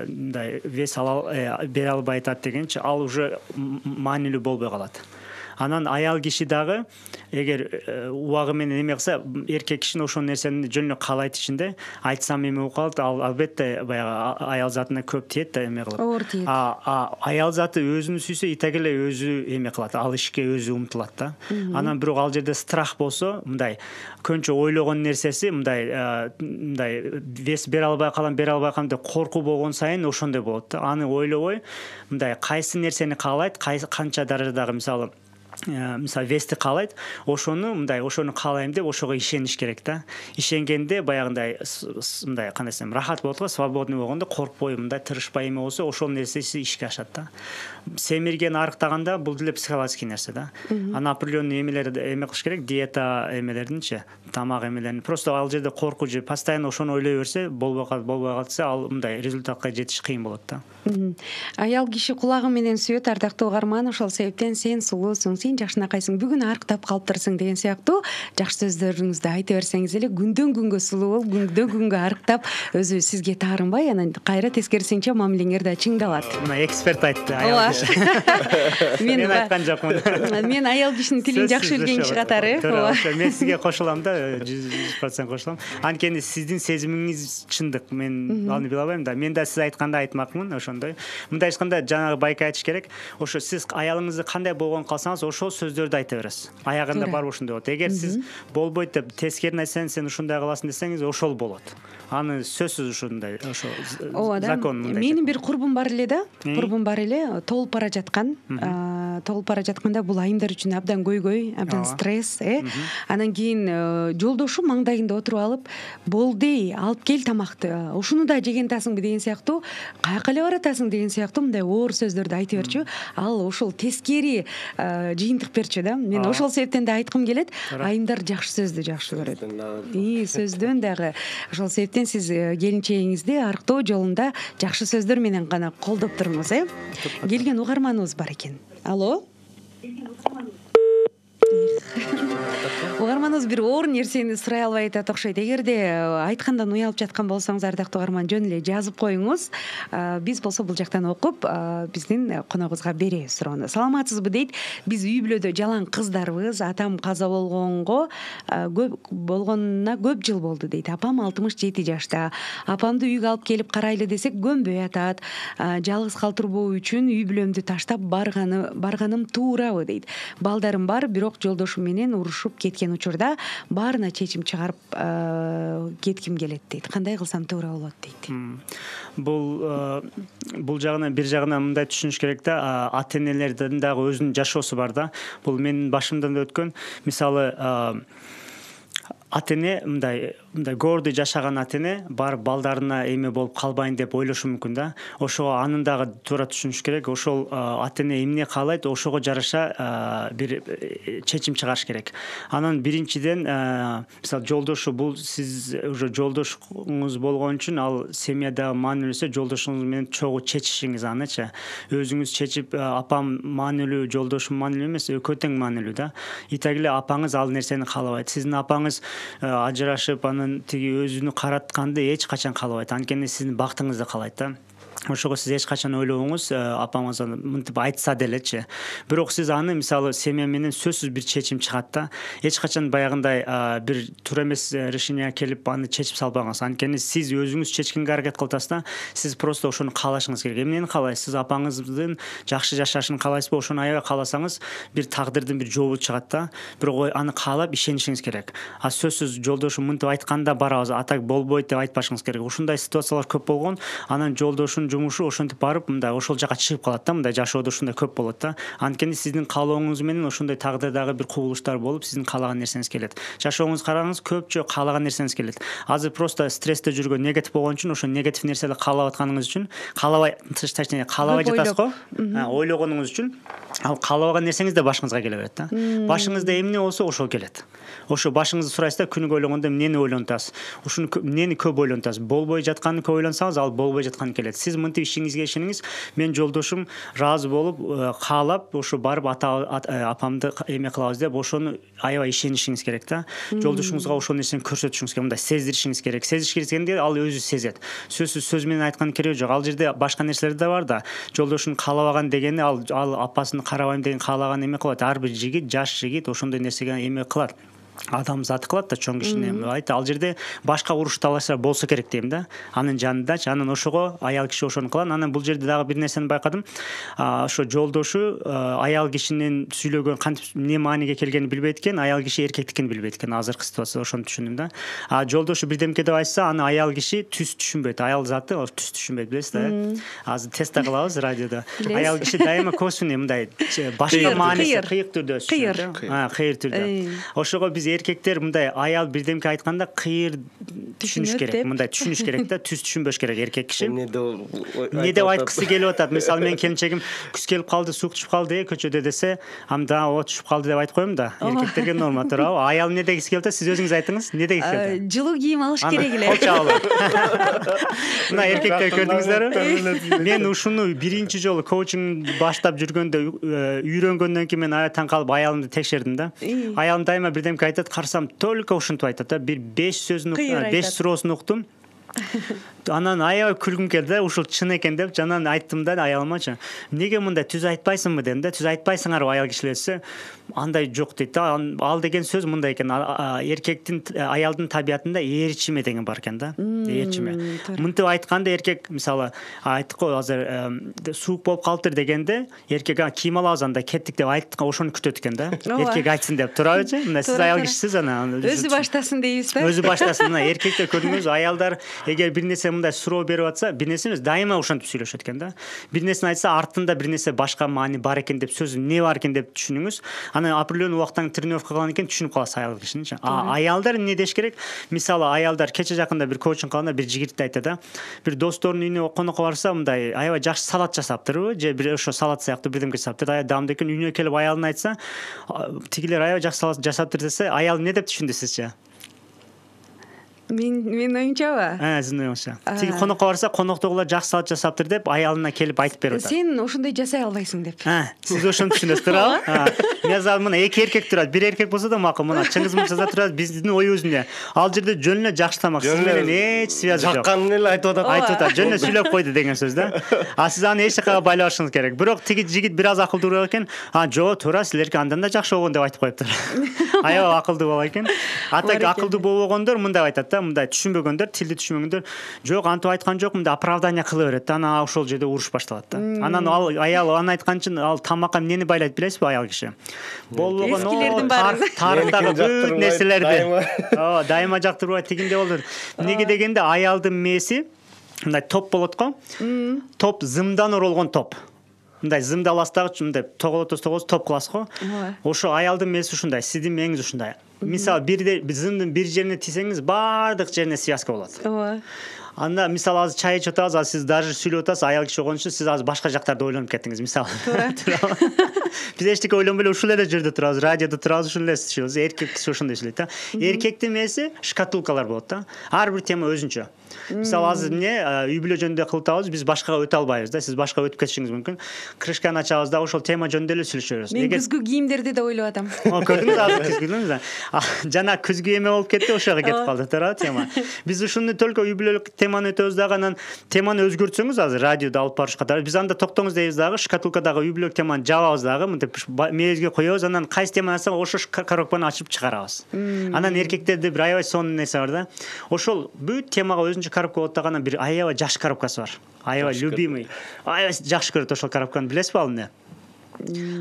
B: мындай вес бере албай атат дегенчи, ал уже маанилүү болбой калат. Анан аял киши дагы эгер убагы менен эме кылса, эркек кишинин ошол нерсени жөн эле каалайт ичинде, айтсам эме болуп калат, ал албетте баягы аял затына көп тиет да эме кылып.
A: Оор тиет.
B: Аял заты өзүн сүйсө, итак эле өзү эме кылат, ал ишке өзү умтулат да. Анан бирок ал жерде страх болсо, мындай көнчө ойлогон нерсеси мындай вес бере албай калам деп коркуу болгон сайын ошондой болот да. Аны ойлобой, мындай кайсы нерсени каалайт, канча даражадагы мисалы вести каалайт, ошону каалайм деп ошого ишениш керек да. Ишенгенде баягындай мындай кандай десем рахат болот го, свободный болгондо коркпой, мындай тырышпай эме болсо, ошол нерсеси ишке ашат да. Семирген арыктаганда бул деле психологический нерсе да. Аны определенный эмелерди эме кылыш керек, диета эмелеринчи, тамак эмелерин. Просто ал жерде коркуу же постоянно ошону ойлой берсе, болбой калса, ал мындай результатка жетиш кыйын болот да.
A: Аял киши кулагы менен сүйөт, ардактуу угарман, ошол себептен сен сулуусуң, сен жакшынакайсың, бүгүн арыктап калыптырсың деген сыяктуу жакшы сөздөрүңүздү айта берсеңиз эле, күндөн күнгө сулуу болуп, күндөн күнгө арыктап, өзү сизге таарынбай, анан кайра тескерисинче мамилеңер да чыңдалат.
B: Мына эксперт айтты, аял киши. Мен айткан жокмун.
A: Мен аял кишинин тилин жакшы билген киши катары.
B: Мен сизге кошулам да, 100% кошулам. Анткени сиздин сезимиңиз чындык. Мен аны биле албайм да. Мен да сиз айтканда айтмакмын, ошондой. Мындай айтканда жанагы байка айтыш керек. Ошо сиз аялыңызды кандай болгон калсаңыз, ошол сөздөрдү айта бересиз. Аягында бар ушундай болот. Эгер сиз болбойт деп тескерин айтсаң, сен ушундай кыласың десеңиз, ошол болот. Аны сөзсүз ушундай, ошо закон мындай.
A: Менин бир курбум бар эле да, толуп бара жаткан. толуп бара жатканда бул айымдар үчүн абдан көйгөй, абдан стресс, Анан кийин жолдошу маңдайында отуруп алып, "Болду, алып кел тамакты. Ушуну да жеген атасыңбы" деген сыяктуу, "Каяка эле баратасың" деген сыяктуу мындай оор сөздөрдү айтып берчү. Ал ошол тескери жыйынтык берчү да. Мен ошол себептен да айткым келет, айымдар жакшы сөздү жакшы көрөт. Сөздөн дагы ошол себептен сиз келинчегиңизди арыктоо жолунда жакшы сөздөр менен гана колдоп туруңуз, Келген угарманыбыз бар экен. Алло. Угарманыбыз бир оор нерсени сурай албай атат окшойт. Эгерде айткандан уялып жаткан болсоңуз, ардактуу угарман, жөн эле жазып коюңуз. Биз болсо бул жактан окуп, биздин коногубузга беребиз суроону. Саламатсызбы дейт. Биз үй бүлөдө жалаң кыздарбыз. Атам каза болгонуна көп жыл болду дейт. Апам 67 жашта. Апамды үйгө алып келип карайлы десек көнбөй атат. Жалгыз калтырбоо үчүн үй бүлөмдү таштап барганым туурабы дейт. Балдарым бар, бирок жолдошум менен урушуп кеткен учурда баарына чечим чыгарып кетким келет дейт. Кандай кылсам туура болот дейт.
B: Бул жагынан бир жагынан мындай түшүнүш керек да, ата-энелердин дагы өзүнүн жашоосу бар да. Бул менин башымдан өткөн, мисалы ата-эне мындай көрдү жашаган ата-эне бар балдарына эме болуп калбайын деп ойлошу мүмкүн да. Ошого анын дагы туура түшүнүш керек. Ошол ата-эне эмне каалайт, ошого жараша бир чечим чыгарыш керек. Анан биринчиден, мисалы жолдошу, бул сиз уже жолдошуңуз болгон үчүн ал семьяда маанилүүсү жолдошуңуз менен чогуу чечишиңиз анычы. Өзүңүз чечип, апам маанилүү, жолдошум маанилүү эмес, экөө тең маанилүү да. Итак эле апаңыз ал нерсени каалабайт. Сиздин апаңыз ажырашып, анын тиги өзүнү каратканды эч качан каалабайт. Анткени сиздин бактыңызды каалайт да. Ошого сиз эч качан ойлобоңуз, апаңыз мынтип айтса делечи. Бирок сиз аны мисалы семья менен сөзсүз бир чечим чыгат да. Эч качан баягындай бир туура эмес решение келип аны чечип салбаңыз. Анткени сиз өзүңүз чечкенге аракет кыласыз да. Сиз просто ошону каалашыңыз керек. Эмнени каалайсыз? Сиз апаңыздын жакшы жашашын каалайсызбы? Ошону аябай кааласаңыз, бир тагдырдын бир жообу чыгат да. Бирок аны каалап ишенишиңиз керек. Сөзсүз жолдошум мынтип айтканда барабыз, атак болбойт деп айтпашыңыз керек. Ушундай ситуациялар көп болгон. Анан жолдошун жумушу ошентип барып, мындай ошол жака чыгып калат да, мындай жашоодо ушундай көп болот да. Анткени сиздин каалооңуз менен ошондой тагдырдагы бир кубулуштар болуп, сиздин каалаган нерсеңиз келет. Жашооңузду караңыз, көпчө каалаган нерсеңиз келет. Азыр просто стрессте жүргөн, негатив болгон үчүн, ошо негатив нерселерди каалап атканыңыз үчүн, каалабай жатасыз го, ойлогонуңуз үчүн, ал каалабаган нерсеңиз да башыңызга келе берет да. Башыңызда эмне болсо ошол келет. Ошо башыңызды сурайсыз да, күнүгө ойлогондо эмнени ойлонтасыз? Ушуну эмнени көп ойлонтасыз? Болбой жатканын көп ойлонсаңыз, ал болбой жатканы келет. Сиз мынтип ишиңизге ишениңиз. Мен жолдошум ыраазы болуп, каалап, ошо барып апамды эме кылабыз деп, ошону аябай ишенишиңиз керек да. Жолдошуңузга ошол нерсени көрсөтүшүңүз керек, мындай сездиришиңиз керек. Сездириш дегенде ал өзү сезет. Сөзсүз сөз менен айтканын кереги жок. Ал жерде башка нерселер да бар да. Жолдошун каалабаган дегени ал апасын карабайм деген каалаган эме кылат. Ар бир жигит, жаш жигит ошондой нерсеге эме кылат. Адам заты кылат да, чоң кишини. Ал жерде башка уруш талаштар болсо керек дейм да. Анын жанындачы, анан ошого аял киши ошону кылат. Анан бул жерде дагы бир нерсени байкадым. Ошо жолдошу аял кишинин сүйлөгөн кантип эмне мааниге келгенин билбейт экен, аял киши эркектикин билбейт экен. Азыркы ситуацияда ошону түшүндүм да. Жолдошу бирдемке деп айтса, аны аял киши түз түшүнбөйт. Аял заты түз түшүнбөйт, билесиз да. Азыр тест кылабыз радиодо. Аял киши дайыма косвенный мындай башка мааниси кыйык түрдө түшүнөт. Кыйыр түрдө. Ошого биз эркектер мындай аял бирдемке айтканда кыйыр түшүнүш керек, мындай түшүнүш керек да, түз түшүнбөш керек эркек киши. Эмне деп айткысы келип атат? Мисалы мен келинчегим күз келип калды, суук түшүп калды көчөдө десе, анда о түшүп калды деп айтып коем да. Эркектерге норма туурабы? Аял эмне дегиси келип атат? Сиз өзүңүз айтыңыз. Эмне дегиси келип атат?
A: Жылуу кийим алыш керек эле.
B: Мына эркектер көрдүңүздөрбү? Мен ушуну биринчи жолу коучинг баштап жүргөндө үйрөнгөндөн кийин мен аябай таң калып аялымды текшердим да. Аялым дайыма бирдемке айтат, карасам только ушинтип айтат да. Бир 5 сөзүн, 5 суроосун уктум. Анан аябай күлгүм келди да, ушул чын экен деп, жанан айттым да аялымачы. Эмнеге мындай түз айтпайсыңбы дедим да. Түз айтпайсыңарбы аял кишилер десе, андай жок дейт да. Ал деген сөз мындай экен, эркектин, аялдын табиятында ээрчиме деген бар экен да. Ээрчиме. Мынтип айтканда эркек, мисалы, айттык го азыр суук болуп калыптыр дегенде, эркек кийим алабыз анда кеттик деп айткан, ошону күтөт экен да. Эркек айтсын деп, туурабычы? Мына сиз аял кишисиз, ана
A: өзү баштасын дейбиз да.
B: Өзү баштасын. Мына эркектер көрдүңүзбү, аялдар эгер бир нерсе мындай суроо берип атса, бир нерсе эмес, дайыма ошентип сүйлөшөт экен да. Бир нерсени айтса, артында бир нерсе башка маани бар экен деп, сөзү эмне бар экен деп түшүнүңүз. Анан определенный убакыттан тренировка кылган экен түшүнүп каласыз аял кишини. Аялдар эмне деш керек? Мисалы, аялдар кече жакында бир коучинг кылганда бир жигитти айтты да. Бир досторунун үйүнө конокко барса, мындай аябай жакшы салат жасаптырбы, же бир ошо салат сыяктуу бирдемке жасаптыр. Аял даамдуу экен, үйүнө келип аялына айтса, тигилер аябай жакшы салат жасаптыр десе, аял эмне деп түшүндү сизче?
A: Мен оюнчабы?
B: Сиздин оюңузча. Тиги конокко барса, коноктогулар жакшы салат жасаптыр деп аялына келип айтып берип атат.
A: Сен ошондой жасай албайсың деп.
B: Сиз ошону түшүнөсүз туурабы? Мен зал мына эки эркек турат, бир эркек болсо да макул, мына Чыңгыз мырза турат, биздин оюбуз эмне? Ал жерде жөн эле жакшы тамак, сиз менен эч связи жок.
D: Жакканын эле айтып атат.
B: Айтып атат, жөн эле сүйлөп койду деген сөз да. Сиз аны эч жакка байлабашыңыз керек. Бирок тиги жигит бир аз акылдуураак экен. Жок, туура, силерге андан да жакшы болгон деп айтып коюптур. Аябай акылдуу бала экен. Так акылдуу болбогондор мындай айтат да, мындай түшүнбөгөндөр, тилди түшүнбөгөндөр, жок, антип айткан жок, мындай оправдание кыла берет да. Анан ошол жерде уруш башталат да. Анан ал аял аны айткан үчүн ал тамакка эмнени байлайт билесизби аял киши? Болгон тарыктагы бүт нерселерди. Дайыма жактырбайт, тигинде болду. Эмнеге дегенде аялдын мээси мындай топ болот го. Топ зымдан оролгон топ. Мындай зымды аласыздар, мындай тоголотосуз топ кыласыз го. Ошо аялдын мээси ушундай, сиздин мээңиз ушундай. Мисалы, зымдын бир жерине тисеңиз, баардык жерине связка болот. Анда мисалы азыр чай ичип атабыз, сиз даже сүйлөп атасыз, аял киши болгон үчүн сиз азыр башка жактарды ойлонуп кеттиңиз, мисалы. Биз эчтеке ойлонбой эле ушул эле жерде турабыз, радиодо турабыз, ушул эле сүйлөйбүз. Эркек киши ошондой сүйлөйт да. Эркектин мээси шкатулкалар болот да. Ар бир тема өзүнчө. Мисалы азыр эмне үй бүлө жөнүндө кылып атабыз, биз башкага өтө албайбыз да. Сиз башкага өтүп кетишиңиз мүмкүн. Крышканы ачабыз да, ошол тема жөнүндө эле сүйлөшөбүз.
A: Мен күзгү кийимдерди да ойлоп атам.
B: Көрдүңүз азыр күзгүнү? Жана күзгү эме болуп кетти, ошого кетип калды туура тема. Биз ушуну только үй бүлөлүк теманы өтөбүз дагы, анан теманы өзгөртсөңүз азыр радиодо алып барыш катары биз анда токтоңуз дейбиз дагы, шкатулкадагы үй бүлөлүк теманы жабабыз дагы, мынтип мээбизге коебуз, анан кайсы теманы алсак ошо коробканы ачып чыгарабыз. Анан эркектерде бир аябай сонун нерсе бар да. Ошол бүт темага өзүнчө коробка болот дагы, анан бир аябай жаш коробкасы бар. Аябай любимый. Аябай жакшы көрөт ошол коробканы, билесизби ал эмне?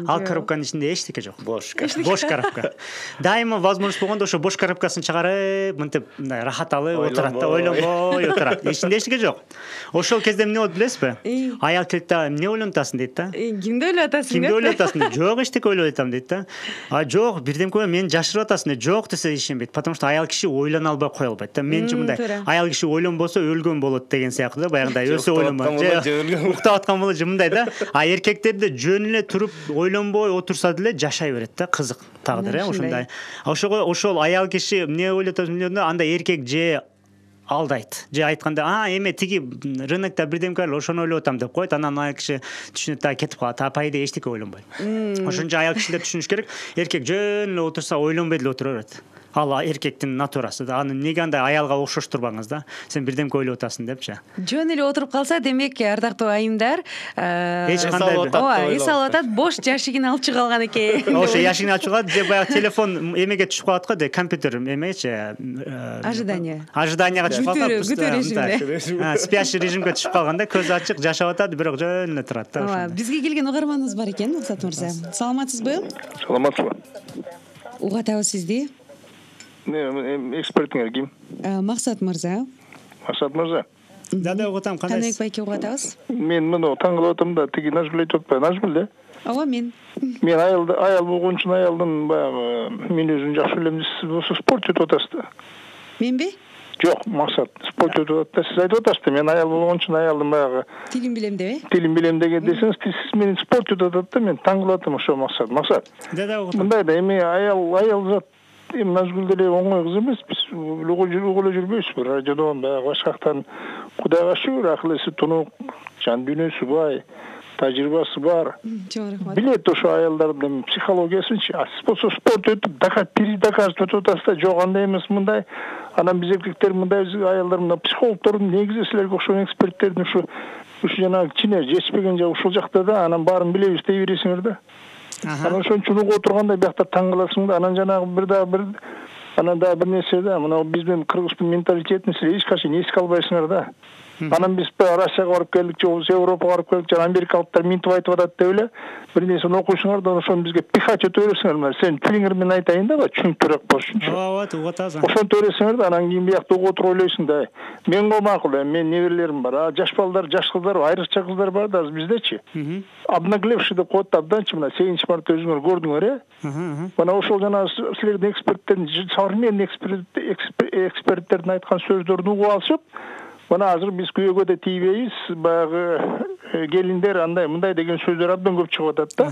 B: Ал коробканын ичинде эчтеке жок. Бош коробка. Дайыма возможность болгондо ошо бош коробкасын чыгарып, мынтип мындай рахат алып отурат да, ойлонбой отурат. Ичинде эчтеке жок. Ошол кезде эмне болот билесизби? Аял келет да, эмне ойлонуп атасың дейт да.
A: Кимди ойлоп атасың?
B: Кимди ойлоп атасың? Жок, эчтеке ойлоп атам дейт да. Жок, бирдемке мени жашырып атасың дейт. Жок десе ишенбейт, потому что аял киши ойлоно албай кое албайт да. Менчи мындай, аял киши ойлонбосо өлгөн болот деген сыяктуу да, баягындай өлсө ойлонбой. Уктап аткан болот же мындай да. Эркектерде жөн эле туруп ойлонбой отурса деле жашай берет да, кызык тагдыр, ошондой. Ошол аял киши эмне ойлоп атасың, анда эркек же алдайт. Же айтканда, эме тиги рынокто бирдемке бар, ошону ойлоп атам деп коет, анан аял киши түшүнүп да кетип калат. Пайда эчтеке ойлонбойт. Ошон үчүн аял кишилер түшүнүш керек, эркек жөн эле отурса ойлонбой деле отура берет. Ал эркектин натурасы да. Аны эмнеге андай аялга окшоштурбаңыз да. Сен бирдемке ойлоп атасың депчи.
A: Жөн эле отуруп калса, демек ардактуу айымдар,
B: эч кандай
A: эс алып атат, бош жашигин алып чыга алган экен.
B: Ошо жашигин алып чыгат, же баягы телефон эмеге түшүп калат го, компьютер эмечи, ожиданияга түшүп калат.
A: Күтүү режимде.
B: Спящий режимге түшүп калганда көзү ачык жашап атат, бирок жөн эле турат да.
A: Бизге келген угарманыбыз бар экен, Максат мырза. Саламатсызбы?
C: Саламатсызбы.
A: Угатабыз сизди.
C: Экспертиңер ким?
A: Максат мырза.
C: Максат мырза.
B: Да, угатам, кандай?
A: Каныбек байке угатабыз.
C: Мен муну таң кылып атам да, тиги Нажгүл айтып атпайбы? Нажгүл да?
A: Ооба, мен.
C: Мен аял болгон үчүн аялдын баягы мен өзүн жакшы билем, сиз болсо спорт өтүп атасыз да.
A: Менби?
C: Жок, Максат, спорт өтүп атат да. Сиз айтып атасыз да, мен аял болгон үчүн аялдын баягы
A: тилин билем деп,
C: тилин билем деген десеңиз, сиз менен спорт өтүп атат да, мен таң кылып атам ошо Максат. Максат.
B: Да, угатам.
C: Мындай да, эми аял зат Нажгүл деле оңой кыз эмес, биз угуп эле жүрбөйбүзбү? Радиодон баягы башка жактан Кудайга шүгүр, акыл эси тунук, жан дүйнөсү бай, тажрыйбасы бар.
A: Чоң рахмат.
C: Билет ошо аялдардын психологиясынчы. Сиз болсо спорт өтүп, доказывать өтүп атасыз да, жок андай эмес мындай. Анан биз эркектер мындай аялдар мына психологдордун негизи силерге окшогон эксперттердин ушу жанагы кичине жетишпеген жагы ушул жакта да, анан баарын билебиз дей бересиңер да. Анан ошон үчүн угуп отурганда биякта таң каласың да. Анан жанагы бир нерсе да, мына биздин кыргыздын менталитетин силер эч качан эске албайсыңар да.
E: Анан биз Россияга барып келдик, же болбосо Европага барып келдик, жана америкалыктар минтип айтып атат деп эле бир нерсени окуйсуңар да ошону бизге пихать этип бересиңер. Мына сен тилиңер менен айтайын да, түшүнүктүүрөөк болушунчу.
B: Ооба, угуп атасың.
E: Ошонтип бересиңер да анан кийин биякта отуруп ойлойсуң да. Менго макул, мен неберелерим бар. Жаш балдар, жаш кыздар, айрыкча кыздар бар да биздечи. Обнаглевший деп коет, абданчы мына 7-нчи мартта өзүңөр көрдүңөр, Мына ошол жана силердин эксперттердин, современный эксперттердин айткан сөздөрүн угуп алышып, мына азыр биз күйөөгө да тийбейбиз, баягы келиндер андай мындай деген сөздөр абдан көп чыгып атат да.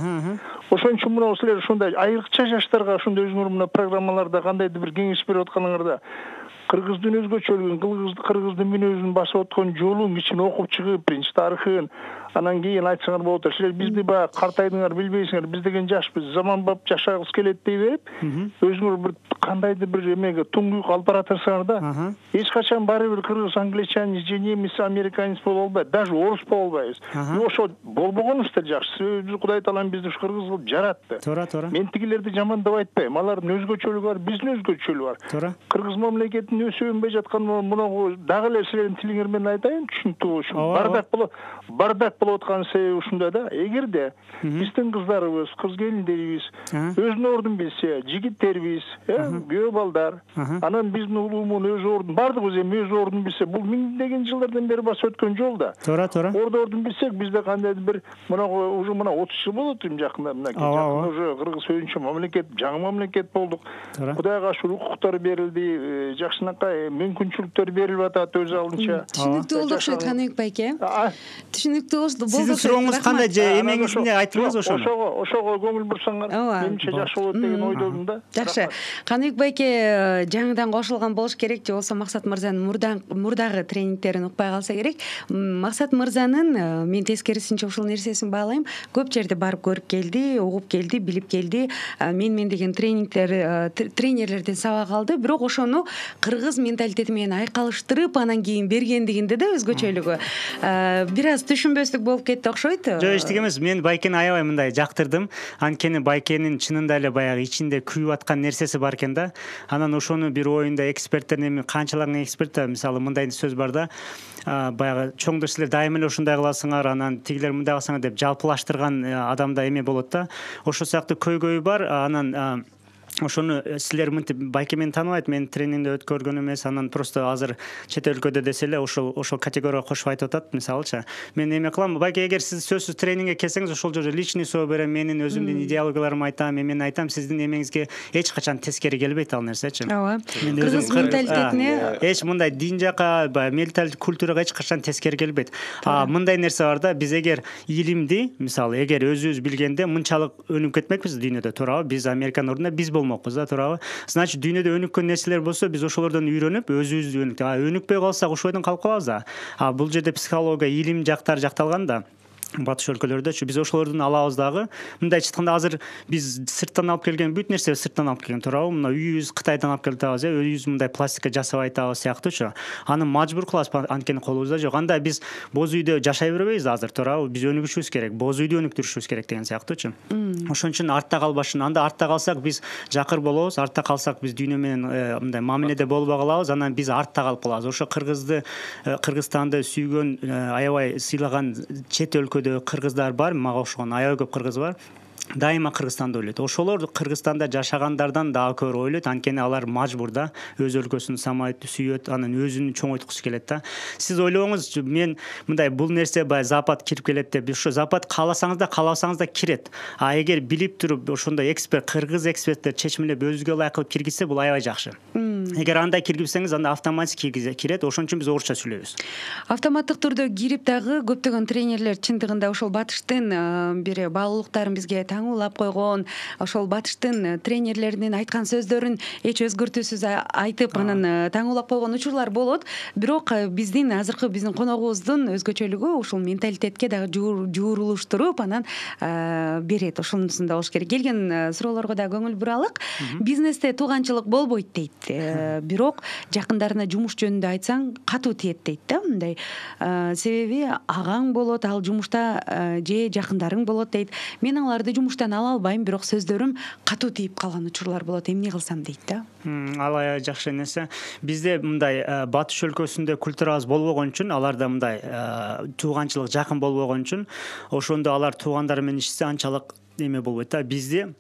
E: Ошон үчүн мына силер ушундай айрыкча жаштарга ушундай өзүңөр мына программаларда кандайдыр бир кеңеш берип атканыңарда кыргыздын өзгөчөлүгүн, кыргыздын мүнөзүн басып аткан жолун кичине окуп чыгып, биринчи тарыхын, анан кийин айтсаңар болот. Силер бизди баягы картайдыңар, билбейсиңер, биз деген жашпыз, заманбап жашагыбыз келет дей берип, өзүңөр бир кандайдыр бир эмеге туңгуйук алып баратырсыңар да. Эч качан бары бир кыргыз англичанин же немис американец боло албайт, даже орус боло албайбыз. Ошо болбогонубузда жакшы. Биз Кудай таалам бизди кыргыз кылып жаратты.
B: Туура.
E: Мен тигилерди жамандап айтпайм. Алардын өзгөчөлүгү бар, биздин өзгөчөлүгү бар. Кыргыз мамлекетинин өсүп өнбөй жаткан мунагу дагы эле силердин тилиңер менен айтайын, түшүнүктүү болушун. Бардак болуп аткан себеби ушунда да. Эгерде биздин кыздарыбыз, кыз келиндерибиз өзүнүн ордун билсе, жигиттерибиз, күйөө балдар, анан биздин улуумун өз ордун, бардыгыбыз эми өз ордун билсе, бул миңдеген жылдардан бери басып өткөн жол да.
B: Туура.
E: Ордун билсек, бизде кандайдыр бир мунагу уже 30 жыл болот жакында, жакында уже кыргыз өзүнчө мамлекет, жаңы мамлекет болдук. Кудайга шүгүр, укуктар берилди, жакшынакай мүмкүнчүлүктөр берилип атат өз алдынча.
A: Түшүнүктүү болду окшойт Каныбек байке. Түшүнүктүү болду.
B: Сиздин сурооңуз кандай же эмеңизде айтыңыз ошону.
E: Ошого көңүл бурсаңар, менимче жакшы болот деген ойдомун да.
A: Жакшы. Каныбек байке жаңыдан кошулган болуш керек, же болбосо Максат мырзанын мурдагы тренингтерин укпай калса керек. Максат мырзанын мен тескерисинче ушул нерсесин баалайм. Көп жерде барып көрүп келди, угуп келди, билип келди. Мен деген тренерлерден сабак алды, бирок ошону кыргыз менталитети менен айкалыштырып, анан кийин бергендигинде да өзгөчөлүгү бир аз түшүнбөстүк болуп кетти окшойт.
B: Жок, эчтеке эмес. Мен байкени аябай мындай жактырдым. Анткени байкенин чынында эле баягы ичинде күйүп аткан нерсеси бар экен да. Анан ошону бир оюнда эксперттердин эми канчалаган эксперт, мисалы мындай сөз бар да. Баягы чоңдор силер дайым эле ушундай кыласыңар, анан тигилер мындай кылсаңар деп жалпылаштырган адамда эме болот да. Ошол сыяктуу көйгөйү бар. Анан ошону силер мынтип байке мени тааныбайт, мен тренингде өткөргөн эмес, анан просто азыр чет өлкөдө десе эле ошол категорияга кошуп айтып атат. Мисалычы мен эме кылам, байке, эгер сиз сөзсүз тренингге келсеңиз, ошол жерде личный соо берем, менин өзүмдүн идеологияларымды айтам, мен айтам, сиздин эмеңизге эч качан тескери келбейт ал нерсечи.
A: Ооба. Кыргыз менталитетине
B: эч мындай дин жака, менталитет, культурага эч качан тескери келбейт. Мындай нерсе бар да, биз эгер илимди, мисалы, эгер өзүбүз билгенде мынчалык өнүп кетмекпиз дүйнөдө, туурабы? Биз Американын ордуна биз болмокпуз да, туурабы? Значит, дүйнөдө өнүккөн нерселер болсо, биз ошолордон үйрөнүп, өзүбүздү өнүкпөй калсак, ошол жерден калып калабыз да. Бул жерде психология, илим жактары жакталган да. Батыш өлкөлөрдөчү биз ошолордун алабыз дагы. Мындайча айтканда, азыр биз сырттан алып келген бүт нерсе сырттан алып келген, туурабы? Мына үйүбүз Кытайдан алып келип атабыз, үйүбүз мындай пластика жасап айтабыз сыяктуучу. Аны мажбур кылабыз, анткени колубузда жок. Анда биз боз үйдө жашай бербейбиз азыр, туурабы? Биз өнүгүшүбүз керек, боз үйдү өнүктүрүшүбүз керек деген сыяктуучу. Ошон үчүн артта калбашын, анда артта калсак биз жакыр болобуз, артта калсак биз дүйнө менен мындай мамиледе болбой калабыз, анан биз артта калып калабыз. Ошо Кыргызстанды сүйгөн, аябай сыйлаган чет өлкөдө кыргыздар бар, мага окшогон аябай көп кыргыз бар. Дайыма Кыргызстанды ойлойт. Ошолор Кыргызстанда жашагандардан дагы көп ойлойт, анткени алар мажбур да, өз өлкөсүн самайт, сүйөт, анан өзүн чоңойткусу келет да. Сиз ойлоңуз, мен мындай бул нерсе баягы Запад кирип келет деп, ошо Запад кааласаңыз да, каалабасаңыз да кирет. Эгер билип туруп ошондой кыргыз эксперттер чечимлеп өзүгө ылайык кылып киргизсе, бул аябай жакшы. Эгер андай киргизсеңиз, анда автоматик кирет. Ошон үчүн биз орусча сүйлөйбүз.
A: Автоматтык түрдө кирип дагы көптөгөн тренерлер чындыгында ошол батыштын бир баалуулуктарын бизге таңуулап койгон, ошол батыштын тренерлеринин айткан сөздөрүн эч өзгөртүүсүз айтып, анан таңуулап койгон учурлар болот. Бирок биздин коногубуздун өзгөчөлүгү ушул менталитетке дагы жуурулуштуруп, анан берет. Ошонусунда болуш керек. Келген суроолорго да көңүл буралык. Бизнесте тууганчылык болбойт дейт. Бирок жакындарына жумуш жөнүндө айтсаң катуу тиет дейт да, мындай. Себеби агаң болот, ал жумушта же жакындарың болот дейт. Мен аларды жумуштан ала албайм, бирок сөздөрүм катуу тийип калган учурлар болот. Эмне кылсам дейт да.
B: Ал жакшы нерсе. Бизде мындай батыш өлкөсүндө культурабыз болбогон үчүн, аларда мындай тууганчылык жакын болбогон үчүн, ошондо алар туугандары менен ишсе анчалык эме болбойт да. Бизде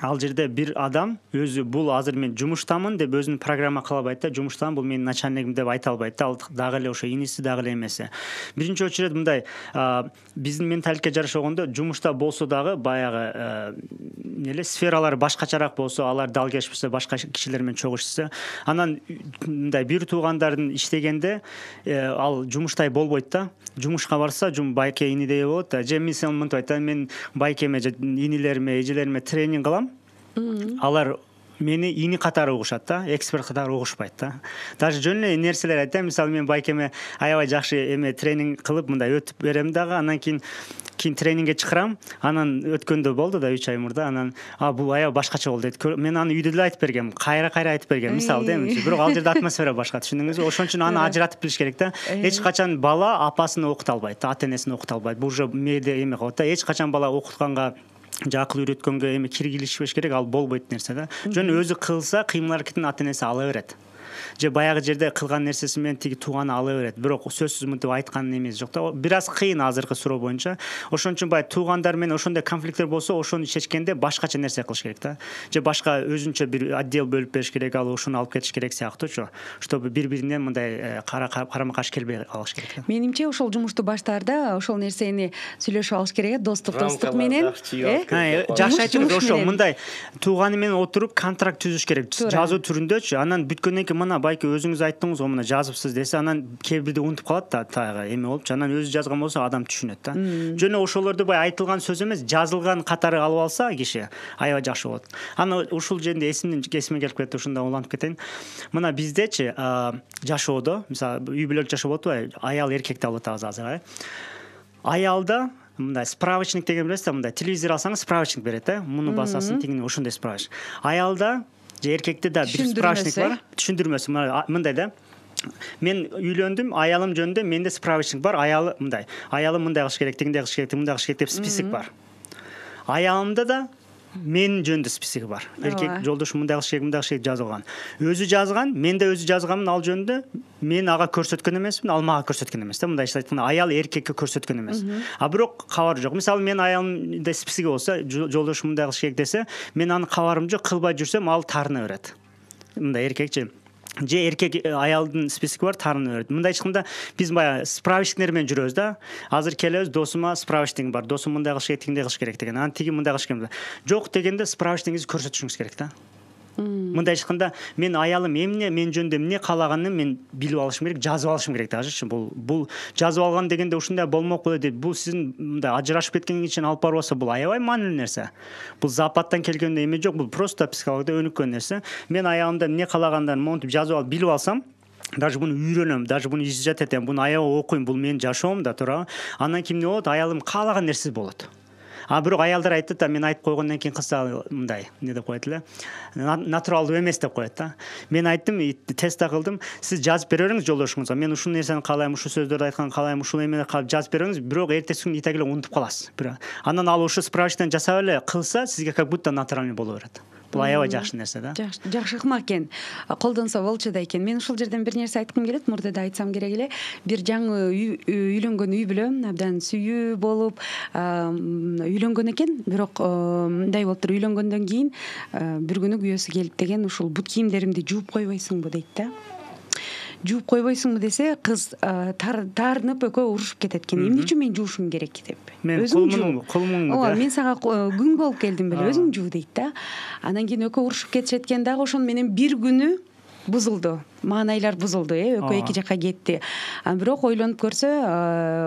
B: ал жерде бир адам өзү бул азыр мен жумуштамын деп өзүнүн программа кылабайт да, жумуштамын, бул менин начальнигим деп айта албайт да. Ал дагы эле ошо иниси дагы эле эмеси. Биринчи очередь мындай биздин менталитетке жараша болгондо жумушта болсо дагы баягы эле сфералары башкачараак болсо, алар дал келишпесе, башка кишилер менен чогулушса, анан мындай бир туугандардын иштегенде ал жумуштай болбойт да. Жумушка барса, байке инидей болот да. Же мисалы мынтип айтат, мен байкеме же инилериме, эжелериме тренинг кылам. Алар мени ини катары угушат да, эксперт катары угушпайт да. Даже жөн эле нерселер айтам. Мисалы мен байкеме аябай жакшы эме тренинг кылып мындай өтүп берем дагы, анан кийин тренингге чакырам. Анан өткөндө болду да 3 ай мурда, анан бул аябай башкача болду дейт. Мен аны үйдө деле айтып бергем, кайра айтып бергем, мисалы да эми. Бирок ал жерде атмосфера башка, түшүндүңүзбү? Ошон үчүн аны ажыратып билиш керек да. Эч качан бала апасын окута албайт, ата-энесин окута албайт. Бул уже мээде эме калат да. Эч качан бала окутканга же акыл үйрөткөнгө эми киргизишпеш керек, ал болбойт нерсе да. Жөн өзү кылса, кыймыл аракетин ата-энеси ала берет. Же баягы жерде кылган нерсеси менен тиги тууганы ала берет. Бирок сөзсүз мынтип айткан эмеси жок да. Бир аз кыйын азыркы суроо боюнча. Ошон үчүн баягы туугандар менен ошондой конфликттер болсо, ошону чечкенде башкача нерсе кылыш керек да. Же башка өзүнчө бир отдел бөлүп бериш керек, ал ошону алып кетиш керек сыяктуучу. Чтобы бири-биринен мындай карама каршы келбей калыш керек да.
A: Менимче ошол жумушту баштаарда ошол нерсени сүйлөшүп алыш керек, достук менен.
B: Жакшы айтып, ошо мындай тууганы менен отуруп контракт түзүш керек, жазуу түрүндөчү. Анан бүткөндөн кийин мына байке өзүңүз айттыңыз го, мына жазыпсыз десе, анан кээ бирде унутуп калат да, тагы эме болупчу. Анан өзү жазган болсо адам түшүнөт да. Жөн ошолорду бай айтылган сөз эмес, жазылган катары алып алса киши аябай жакшы болот. Аны ушул жерде эсиме келип кетти, ушунда улантып кетейин. Мына биздечи жашоодо, мисалы үй бүлөлүк жашоо болот го, аял эркекти алып атабыз азыр. Аялда мындай справочник деген билесиз да, мындай телевизор алсаңыз справочник берет да. Муну басасың, тигини, ошондой справочник. Аялда же эркекте да бир справочник бар. Түшүндүрмөсү мындай да. Мен үйлөндүм, аялым жөнүндө менде справочник бар. Аялы мындай. Аялым мындай кылыш керек, тигиндей кылыш керек, мындай кылыш керек деп список бар. Аялымда да мен жөнүндө списоги бар. Эркек жолдошум мындай кылыш керек, мындай кылыш керек жазылган. Өзү жазган, мен да өзү жазганмын ал жөнүндө. Мен ага көрсөткөн эмесмин, ал мага көрсөткөн эмес да. Мындай айтканда аял эркекке көрсөткөн эмес. Бирок кабар жок. Мисалы мен аялымда списоги болсо, жолдошум мындай кылыш керек десе, мен аны кабарым жок, кылбай жүрсөм ал таарына берет. Мындай эркекчи же эркек аялдын списоги бар, таарына берет. Мындай айтканда биз баягы справочниктер менен жүрөбүз да. Азыр келебиз, досума справочнигим бар, досум мындай кылыш керек, тигиндей кылыш керек деген. Анан тиги мындай кылыш керек. Жок дегенде справочнигиңизди көрсөтүшүңүз керек да. Мындай айтканда мен аялым эмне мен жөнүндө эмне каалаганын мен билип алышым керек, жазып алышым керек дагычы. Бул жазып алган дегенде ушундай болмок болот дейт. Бул сиздин мындай ажырашып кеткениңиз үчүн алып барбаса, бул аябай маанилүү нерсе. Бул западтан келгенде эме жок, бул просто психологияда өнүккөн нерсе. Мен аялымда эмне каалагандарын монтип жазып алып билип алсам, даже буну үйрөнөм, даже буну изучать этем, буну аябай окуйм, бул менин жашоом да, туурабы? Андан кийин эмне болот? Аялым каалаган нерсе болот. Бирок аялдар айтат да, мен айтып койгондон кийин кыздар мындай эмне деп коет эле, натуралдуу эмес деп коет да. Мен айттым, тест кылдым, сиз жазып бере бериңиз жолдошуңузга, мен ушул нерсени каалайм, ушул сөздөрдү айтканды каалайм, ушул эмени жазып бериңиз, бирок эртеси күнү итак эле унутуп каласыз. Анан ал ошо справочниктен жасап эле кылса, сизге как будто натуральный боло берет. Бул аябай жакшы нерсе да.
A: Жакшы ыкма экен. Колдонсо болчу да экен. Мен ушул жерден бир нерсе айткым келет, мурда да айтсам керек эле. Бир жаңы үйлөнгөн үй бүлө абдан сүйүү болуп, үйлөнгөн экен, бирок мындай болуп туруп үйлөнгөндөн кийин бир күнү күйөөсү келип деген, ушул бут кийимдеримди жууп койбойсуңбу дейт да. Жууп койбойсуңбу десе, кыз таарынып экөө урушуп кетет экен. Эмне үчүн мен жуушум керек деп.
B: Өзүң колумуңду да.
A: Мен сага күң болуп келдим беле, өзүң жуу дейт да. Анан кийин экөө урушуп кетишет экен дагы, ошону менен бир күнү бузулду. Маанайлар бузулду, экөө эки жакка кетти. Бирок ойлонуп көрсө,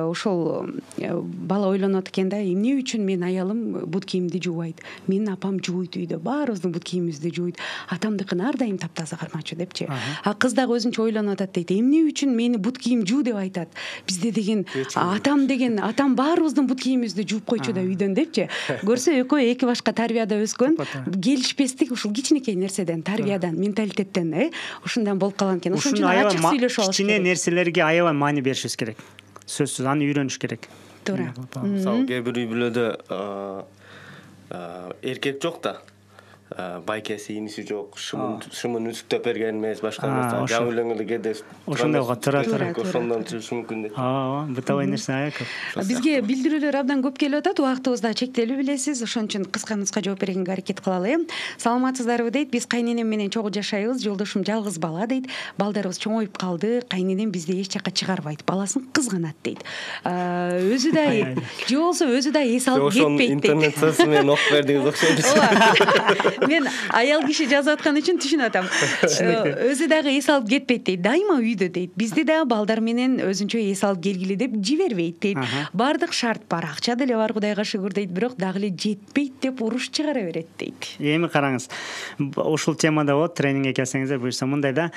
A: ошол бала ойлонот экен да, эмне үчүн мен аялым бут кийимди жуубайт? Менин апам жууйт үйдө, баарыбыздын бут кийимибизди жууйт. Атамдыкын ар дайым таптаза кармачу депчи. Кыз дагы өзүнчө ойлонуп атат дейт. Эмне үчүн мени бут кийим жуу деп айтат? Бизде деген атам баарыбыздын бут кийимибизди жууп койчу да үйдөн депчи. Көрсө экөө эки башка тарбияда өскөн, келишпестик ушул кичинекей нерседен, тарбиядан, менталитеттен, ушундан болуп калган экен. Ошон үчүн ачык сүйлөшүп алыш керек.
B: Кичине нерселерге аябай маани беришибиз керек. Сөзсүз аны үйрөнүш керек.
A: Туура.
D: Мисалы кээ бир үй бүлөдө эркек жок да. Байкеси иниси жок, шымын үсүктөп берген эмес, башка эмес. Жабылыңды кеде.
B: Ошондойго туура.
D: Ошондон чыгышы мүмкүн деп.
B: Бутабай нерсе аяк.
A: Бизге билдирүүлөр абдан көп келип атат, убактыбыз да чектелүү билесиз. Ошон үчүн кыска жооп бергенге аракет кылалы. Саламатсыздарбы дейт. Биз кайненем менен чогуу жашайбыз. Жолдошум жалгыз бала дейт. Балдарыбыз чоңоюп калды. Кайненем бизди эч жакка чыгарбайт. Баласын кызганат дейт. Өзү да же болсо өзү да эс алып кетпейт дейт.
D: Интернет соцу менен окуп бердиңиз окшойт.
A: Мен аял киши жазып аткан үчүн түшүнүп атам. Өзү дагы эс алып кетпейт дейт. Дайыма үйдө дейт. Бизди да балдар менен өзүнчө эс алып келгиле деп жибербейт дейт. Бардык шарт бар, акча деле бар, Кудайга шүгүр дейт. Бирок дагы эле жетпейт деп уруш чыгара берет дейт.
B: Эми караңыз. Ушул темада болот, тренингге келсеңиздер буюрса мындай да.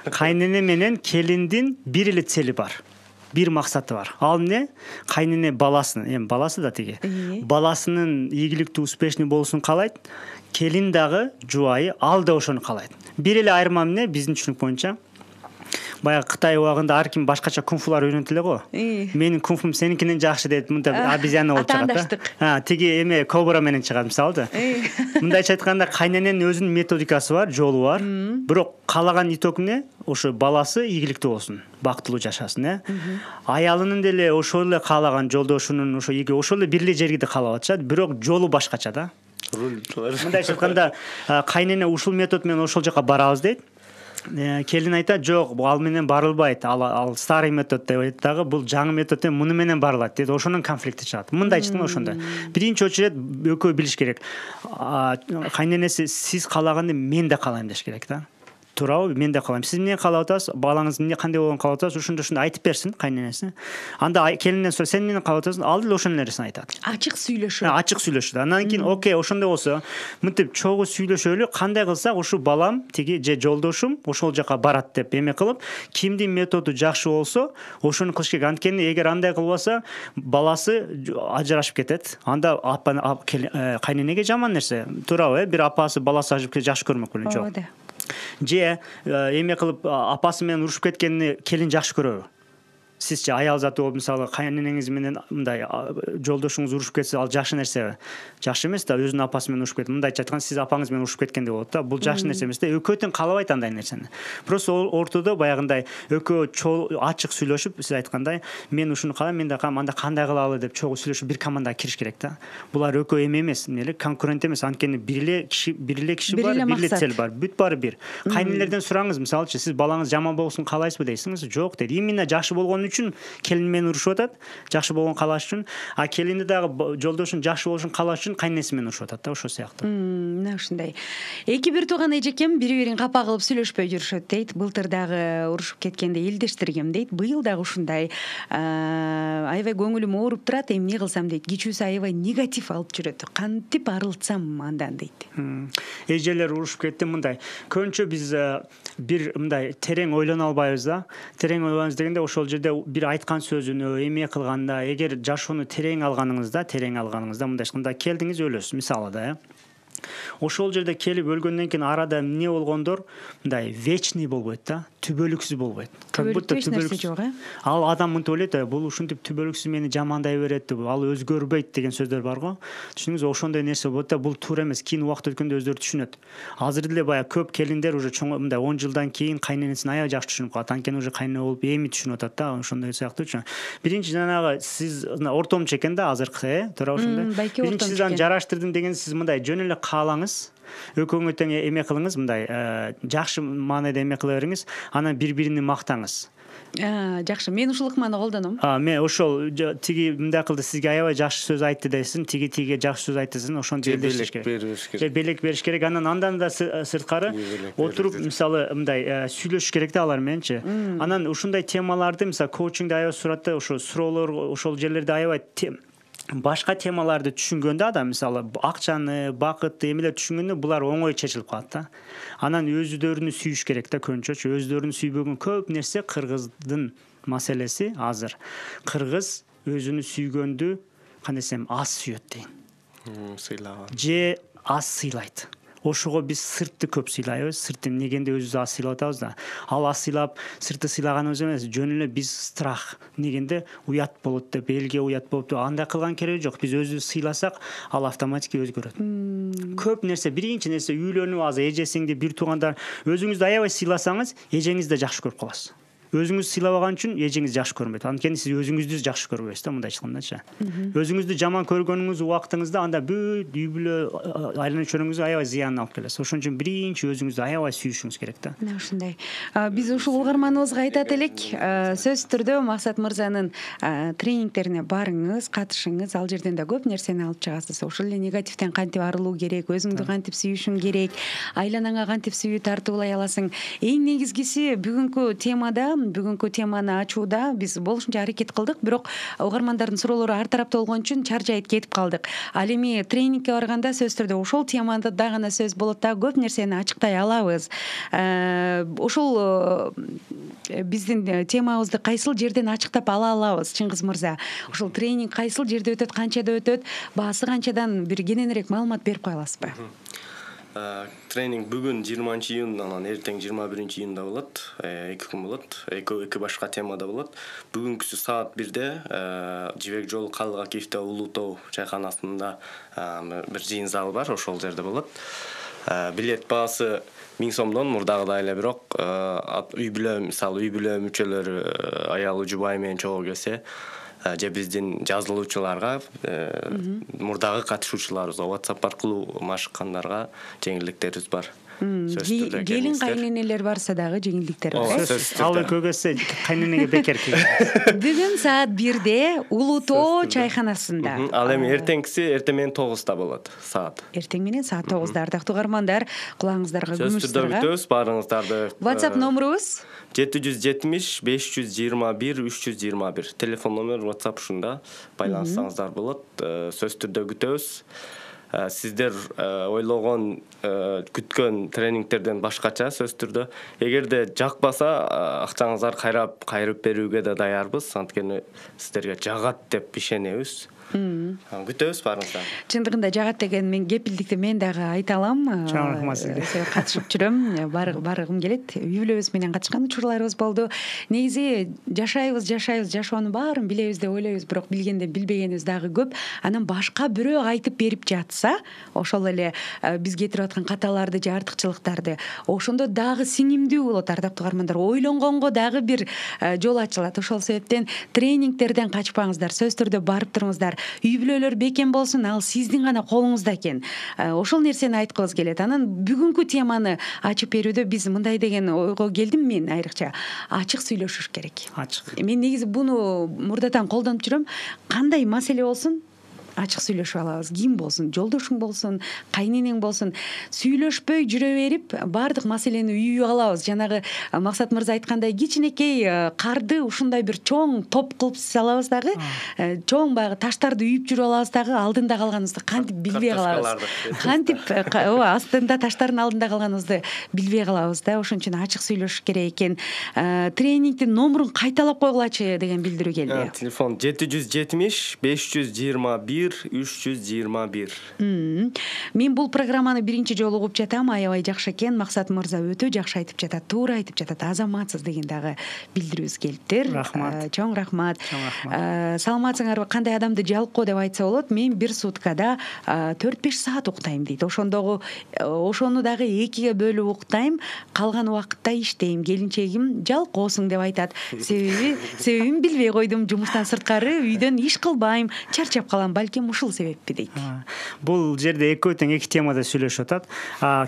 B: Кайнене менен келиндин бир эле цели бар. Bir максаты бар. Ал эмне? Кайнене баласын, эми баласы да тиги. Баласынын ийгиликтүү, успешный болушун каалайт. Келин дагы, жубайы ал да ошону каалайт. Бир эле айырма эмне биздин түшүнүк боюнча? Баягы Кытай убагында ар ким башкача кунфулар үйрөнтүлө го. Менин кунфум сеникинен жакшы дейт. Мындай обезьяна болуп чыгат. Тиги эме кобра менен чыгат мисалы. Мындайча айтканда кайнененин өзүнүн методикасы бар, жолу бар. Бирок каалаган итог эмне? Ошо баласы ийгиликтүү болсун, бактылуу жашасын, Аялынын деле ошол эле каалаган жолдошунун ошол эле бир эле жерди каалап атышат, бирок жолу башкача да. Мындайча айтканда кайнене ушул метод менен ошол жака барабыз дейт. Келин айтат, жок, ал менен барылбайт. Ал старый метод деп айтат дагы, бул жаңы метод муну менен барылат дейт. Ошонун конфликти чыгат. Мындайча ошондой. Биринчи очередь экөө билиш керек. Кайненеси сиз каалаганды мен да каалайм деш керек да. Туурабы? Мен да каалайм. Сиз эмне каалап атасыз? Балаңыз эмне кандай болгонун каалап атасыз? Ошондо айтып берсин кайненеси. Анда келинден сураса, сен эмне каалап атасың? Ал деле ошонун нерсени айтат.
A: Ачык сүйлөшүү.
B: Ачык сүйлөшүү. Андан кийин, окей, ошондой болсо, мынтип чогуу сүйлөшөлү, кандай кылсак ушу балам, тиги же жолдошум ошол жака барат деп эме кылып, кимдин методу жакшы болсо, ошону кылыш керек. Анткени эгер андай кылбаса, баласы ажырашып кетет. Анда кайненеге жаман нерсе. Туурабы? Бир апасы баласы ажырашып кетсе жакшы көрмөк беле? Жок. Же эме кылып апасы менен урушуп кеткенин келин жакшы көрөбү? Сизче аял заты болуп мисалы кайненеңиз менен мындай жолдошуңуз урушуп кетсе, ал жакшы нерсеби? Жакшы эмес да, өзүнүн апасы менен урушуп кетет. Мындайча айтканда, сиз апаңыз менен урушуп кеткендей болот да. Бул жакшы нерсе эмес да. Экөө тең каалабайт андай нерсени. Просто ортодо баягындай экөө ачык сүйлөшүп, сиз айткандай, мен ушуну каалайм, мен да каалайм, анда кандай кылалы деп чогуу сүйлөшүп бир командага кириш керек да. Булар экөө эме эмес, эмне конкурент эмес. Анткени бир эле киши бар, бир эле цел бар. Бүт баары бир. Кайнелерден сураңыз, мисалычы, сиз балаңыз жаман болсун каалайсызбы дейсиңиз? Жок дейт. Именно жакшы болгону үчүн келин менен урушуп атат, жакшы болгон каалаш үчүн, а келинди дагы жолдошун жакшы болушун каалаш үчүн кайненеси менен урушуп атат да, ошол сыяктуу.
A: Мына ушундай. Эки бир тууган эжекем бири-бирин капа кылып сүйлөшпөй жүрүшөт дейт. Былтыр дагы урушуп кеткенде элдештиргем дейт. Быйыл дагы ушундай. Аябай көңүлүм ооруп турат, эмне кылсам дейт. Кичүүсү аябай негатив алып жүрөт. Кантип арылтсам андан дейт.
B: Эжелер урушуп кетти мындай. Көбүнчө биз бир мындай терең ойлоно албайбыз да. Терең ойлонобуз дегенде ошол жерде бир айткан сөзүнө эме кылганда, эгер жашоону терең алганыңызда мындай айтканда келдиңиз өлөсүз мисалы да. Ошол жерде келип өлгөндөн кийин арада эмне болгондор мындай вечный болбойт да, түбөлүксүз болбойт. Как будто түбөлүксүз. Ал адам мынтип ойлойт, бул ушинтип түбөлүксүз мени жамандай берет, ал өзгөрбөйт деген сөздөр бар го. Түшүнүңүз, ошондой нерсе болот да, бул туура эмес. Кийин убакыт өткөндө өздөрү түшүнөт. Азыр деле баягы көп келиндер уже чоң мындай 10 жылдан кийин кайненесин аябай жакшы түшүнүп калат. Анткени уже кайнене болуп эми түшүнүп атат да, ошондой сыяктуучу. Биринчи жанагы сиз ортомчу экен да азыркы, туура ошондой. Биринчи сиз аны жараштырдым деген сиз мындай жөн эле каалаңыз. Экөөңү тең эме кылыңыз, мындай жакшы маанайда эме кыла бериңиз, анан бири-бирини мактаңыз.
A: Жакшы, мен ушул ыкманы колдоном.
B: Мен ошол тиги мындай кылды, сизге аябай жакшы сөз айтты дейсиң, тиги жакшы сөз айтты дейсиң, ошону белек бериш керек. Белек бериш керек. Андан да сырткары отуруп мисалы мындай сүйлөшүш керек да алар мененчи. Анан ушундай темаларды мисалы коучингде аябай сурат да, ошо суроолор ошол жерлерде аябай башка темаларды түшүнгөндө адам мисалы акчаны, бакытты эмелер түшүнгөндө булар оңой чечилип калат да. Анан өздөрүнү сүйүш керек да, көбүнчөчү өздөрүнү сүйбөгөн көп нерсе. Кыргыздын маселеси азыр. Кыргыз өзүнү сүйгөндү кандай десем аз сүйөт дейм.
D: Сыйлаган.
B: Же аз сыйлайт. ошого биз сыртты көп сыйлайбыз. Сыртты негенде өзүбүз аз сыйлап атабыз да. Ал аз сыйлап, сыртты сыйлаганыбыз эмес, жөн эле биз страх негенде уят болот деп, элге уят болуп, андай кылган кереги жок. Биз өзүбүз сыйласак, ал автоматик өзгөрөт. Көп нерсе, биринчи нерсе үйлөнүп азыр эжесиңди, бир туугандар өзүңүздү аябай сыйласаңыз, эжеңизди жакшы көрүп каласыз. Өзүңүз сыйлабаган үчүн эжеңиз жакшы көрбөйт. Анткени сиз өзүңүздү жакшы көрбөйсүз да, мындайча айткандачы. Өзүңүздү жаман көргөнүңүз убактыңызда анда бүт үй бүлө айлана чөйрөңүзгө аябай зыян алып келесиз. Ошон үчүн биринчи өзүңүздү аябай сүйүшүңүз керек да.
A: Мына ушундай. Биз ушул угарманыбызга айтат элек, сөзсүз түрдө Максат мырзанын тренингтерине барыңыз, катышыңыз, ал жерден да көп нерсени алып чыгасыз. Ошол эле негативден кантип арылуу керек, өзүңдү кантип сүйүшүң керек, айланаңа кантип сүйүү тартуулай аласың. Эң негизгиси бүгүнкү теманы ачууда биз болушунча аракет кылдык, бирок угармандардын суроолору ар тарапта болгон үчүн чаржайып кетип калдык. Ал эми тренингке барганда сөзсүз түрдө ошол темада да гана сөз болот да, көп нерсени ачыктай алабыз. Ошол биздин темабызды кайсыл жерден ачыктап ала алабыз, Чыңгыз мырза? Ошол тренинг кайсыл жерде өтөт, канчада өтөт, баасы канчадан, бир кененирээк маалымат берип кое аласызбы?
D: Тренинг бүгүн 20-июнь, анан эртең 21-июнда болот. 2 күн болот. Эки башка темада болот. Бүгүнкүсү саат 1-де Жибек жолу Калыгакиевде Улуу Тоо чайканасында бир жыйын залы бар, ошол жерде болот. Билет баасы 1000 сомдон, мурдагыдай эле, бирок үй бүлө, мисалы үй бүлө мүчөлөрү, аялы жубай менен чогуу келсе, же биздин жазылуучуларга, мурдагы катышуучуларыбызга WhatsApp аркылуу машыккандарга жеңилдиктерибиз бар.
A: Келин кайненелер барса дагы жеңилдиктер бар.
B: Ал экөөсү кайненеге бекер келет.
A: Бүгүн саат 1-де Улуу Тоо чайканасында.
D: Ал эми эртеңкиси эртең менен 9-да болот саат.
A: Эртең менен саат 9-да. Ардактуу угармандар, кулагыңыздарга күмүш
D: сырга. Сөзсүз баарыңыздарды.
A: WhatsApp номерубуз
D: 770 521 321. Телефон номер WhatsApp ушунда байланыссаңыздар болот. Сөзсүз түрдө күтөбүз. Сиздер ойлогон, күткөн тренингтерден башкача сөзсүз түрдө. Эгерде жакпаса, акчаңыздар кайрып берүүгө да даярбыз. Анткени сиздерге жагат деп ишенебиз. Күтөбүз баарыңыздар.
A: Чындыгында жагат деген мен кепилдикти мен дагы айта алам.
B: Чоң рахмат сизге.
A: Катышып жүрөм, баргым келет. Үй бүлөбүз менен катышкан учурларыбыз болду. Негизи жашоонун баарын билебиз деп ойлойбуз, бирок билгенде билбегенибиз дагы көп. Анан башка бирөө айтып берип жатса, ошол эле биз кетирип аткан каталарды же артыкчылыктарды, ошондо дагы сиңимдүү болот, ардактуу угармандар. Ойлонгонго дагы бир жол ачылат. Ошол себептен тренингтерден качпаңыздар, сөзсүз түрдө барып туруңуздар. Үй бүлөлөр бекем болсун, ал сиздин гана колуңузда экен. Ошол нерсени айткыбыз келет. Анан бүгүнкү теманы ачып берүүдө биз мындай деген ойго келдим мен айрыкча. Ачык сүйлөшүш керек.
B: Ачык.
A: Мен негизи буну мурдатан колдонуп жүрөм. Кандай маселе болсун, ачык сүйлөшүп алабыз. Ким болсун, жолдошуң болсун, кайненең болсун, сүйлөшпөй жүрө берип, баардык маселени үйүп алабыз. Жанагы Максат мырза айткандай, кичинекей карды ушундай бир чоң топ кылып салабыз дагы, чоң баягы таштарды үйүп жүрүп алабыз дагы, алдында калганыбызды кантип билбей калабыз. Кантип астында таштардын алдында калганыбызды билбей калабыз да. Ошон үчүн ачык сүйлөшүш керек экен. Тренингдин номерун кайталап койгулачы деген билдирүү келди.
D: Телефон 770 521 321.
A: Мен бул программаны биринчи жолу угуп жатам, аябай жакшы экен. Максат мырза өтө жакшы айтып жатат, туура айтып жатат, азаматсыз деген дагы билдирүүбүз келиптир.
B: Рахмат.
A: Чоң рахмат. Саламатсыңарбы? Кандай адамды жалкоо деп айтса болот? Мен бир суткада 4-5 саат уктайм дейт. Ошону дагы 2-ге бөлүп уктайм, калган убакытта иштейм. Келинчегим жалкоосуң деп айтат. Себебин билбей койдум, жумуштан сырткары үйдөн иш кылбайм, чарчап калам. Балким ушул себеппи дейт.
B: Бул жерде экөө тең эки темада сүйлөшүп атат.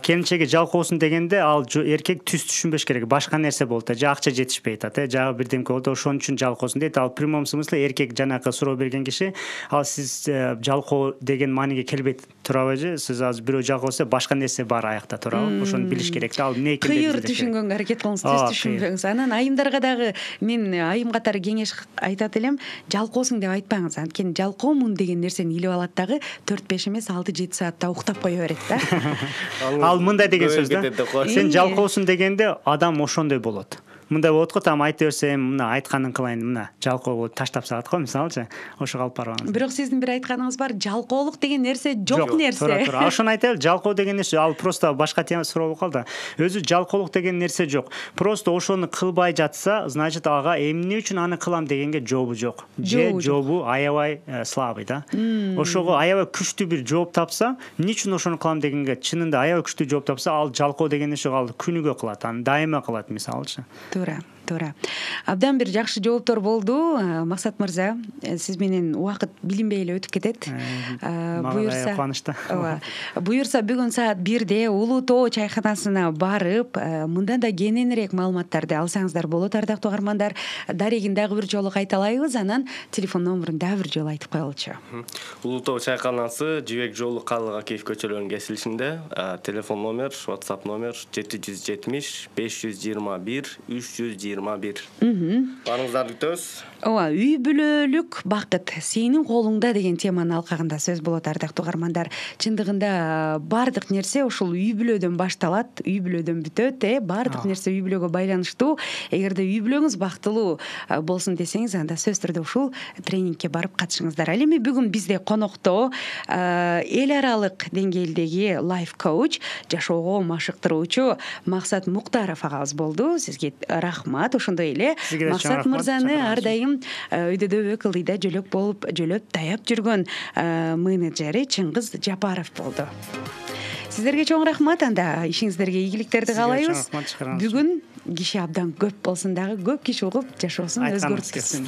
B: Келинчеги жалкоосун дегенде, ал эркек түз түшүнбөш керек. Башка нерсе болот, же акча жетишпей атат, жагы бирдемке болот, ошон үчүн жалкоосун дейт. Ал прямом смысле эркек жанакы суроо берген киши, ал сиз жалкоо деген мааниге келбейт турабы же? Сиз азыр бирөө жалкоосо башка нерсе бар аякта турабы? Ошону билиш керек да. Ал эмне экенин
A: кыйыр түшүнгөнгө аракет кылыңыз, түз түшүнбөңүз. Анан айымдарга дагы мен айым катары кеңеш айтат элем, жалкоосуң деп айтпаңыз. Анткени жалкоомун деген нерсени илип алат дагы 4-5 эмес 6-7 саатта уктап кое берет да.
B: Ал мындай деген сөз да. Сен жалкоосуң дегенде адам ошондой болот. мындай болот го, там айта берсем, мына айтканын кылайын, мына жалкоолук таштап салат го, мисалычы, ошого алып барбаңыз.
A: Бирок сиздин бир айтканыңыз бар, жалкоолук деген нерсе жок нерсе.
B: Туура. Ошону айтайлы, жалкоо деген нерсе, ал просто башка тема суроо болуп калды. Өзү жалкоолук деген нерсе жок. Просто ошону кылбай жатса, значит ага эмне үчүн аны кылам дегенге жообу жок. Же жообу аябай слабый да. Ошого аябай күчтүү бир жооп тапса, эмне үчүн ошону кылам дегенге чынында аябай күчтүү жооп тапса, ал жалкоо деген нерсе ал күнүгө кылат, аны дайыма кылат, мисалычы.
A: Туура. Абдан бир жакшы жооптор болду. Максат мырза, сиз менен убакыт билинбей эле өтүп кетет.
B: Буюрса, кубанычта.
A: Буюрса бүгүн саат 1-де Улуу Тоо чайканасына барып, мындан да кененирээк маалыматтарды алсаңыздар болот, ардактуу угармандар. Дарегин дагы бир жолу кайталайбыз, анан телефон номерун дагы бир жолу айтып коелучу.
D: Улуу Тоо чайканасы Жибек жолу Калык Акиев көчөлөрүнүн кесилишинде. Телефон номер, WhatsApp номер 770 521 321. Барыңыздарды күтөбүз.
A: Ооба, үй бүлөлүк бакыт сенин колуңда деген теманын алкагында сөз болот, ардактуу угармандар. Чындыгында бардык нерсе ушул үй бүлөдөн башталат, үй бүлөдөн бүтөт, бардык нерсе үй бүлөгө байланыштуу. Эгерде үй бүлөңүз бактылуу болсун десеңиз, анда сөзсүз түрдө ушул тренингке барып катышыңыздар. Ал эми бүгүн бизде конокто эл аралык деңгээлдеги лайф коуч, жашоого машыктыруучу Максат Муктаров агабыз болду. Сизге рахмат. Ошондой эле Максат мырзаны ар дайым өйдөдөбөк ылдыйда жөлөп таяп жүргөн менеджери Чыңгыз Жапаров болду. Сиздерге чоң рахмат. Анда ишиңиздерге ийгиликтерди каалайбыз. Бүгүн киши абдан көп болсун дагы, көп киши угуп жашоосун өзгөрткүсүн.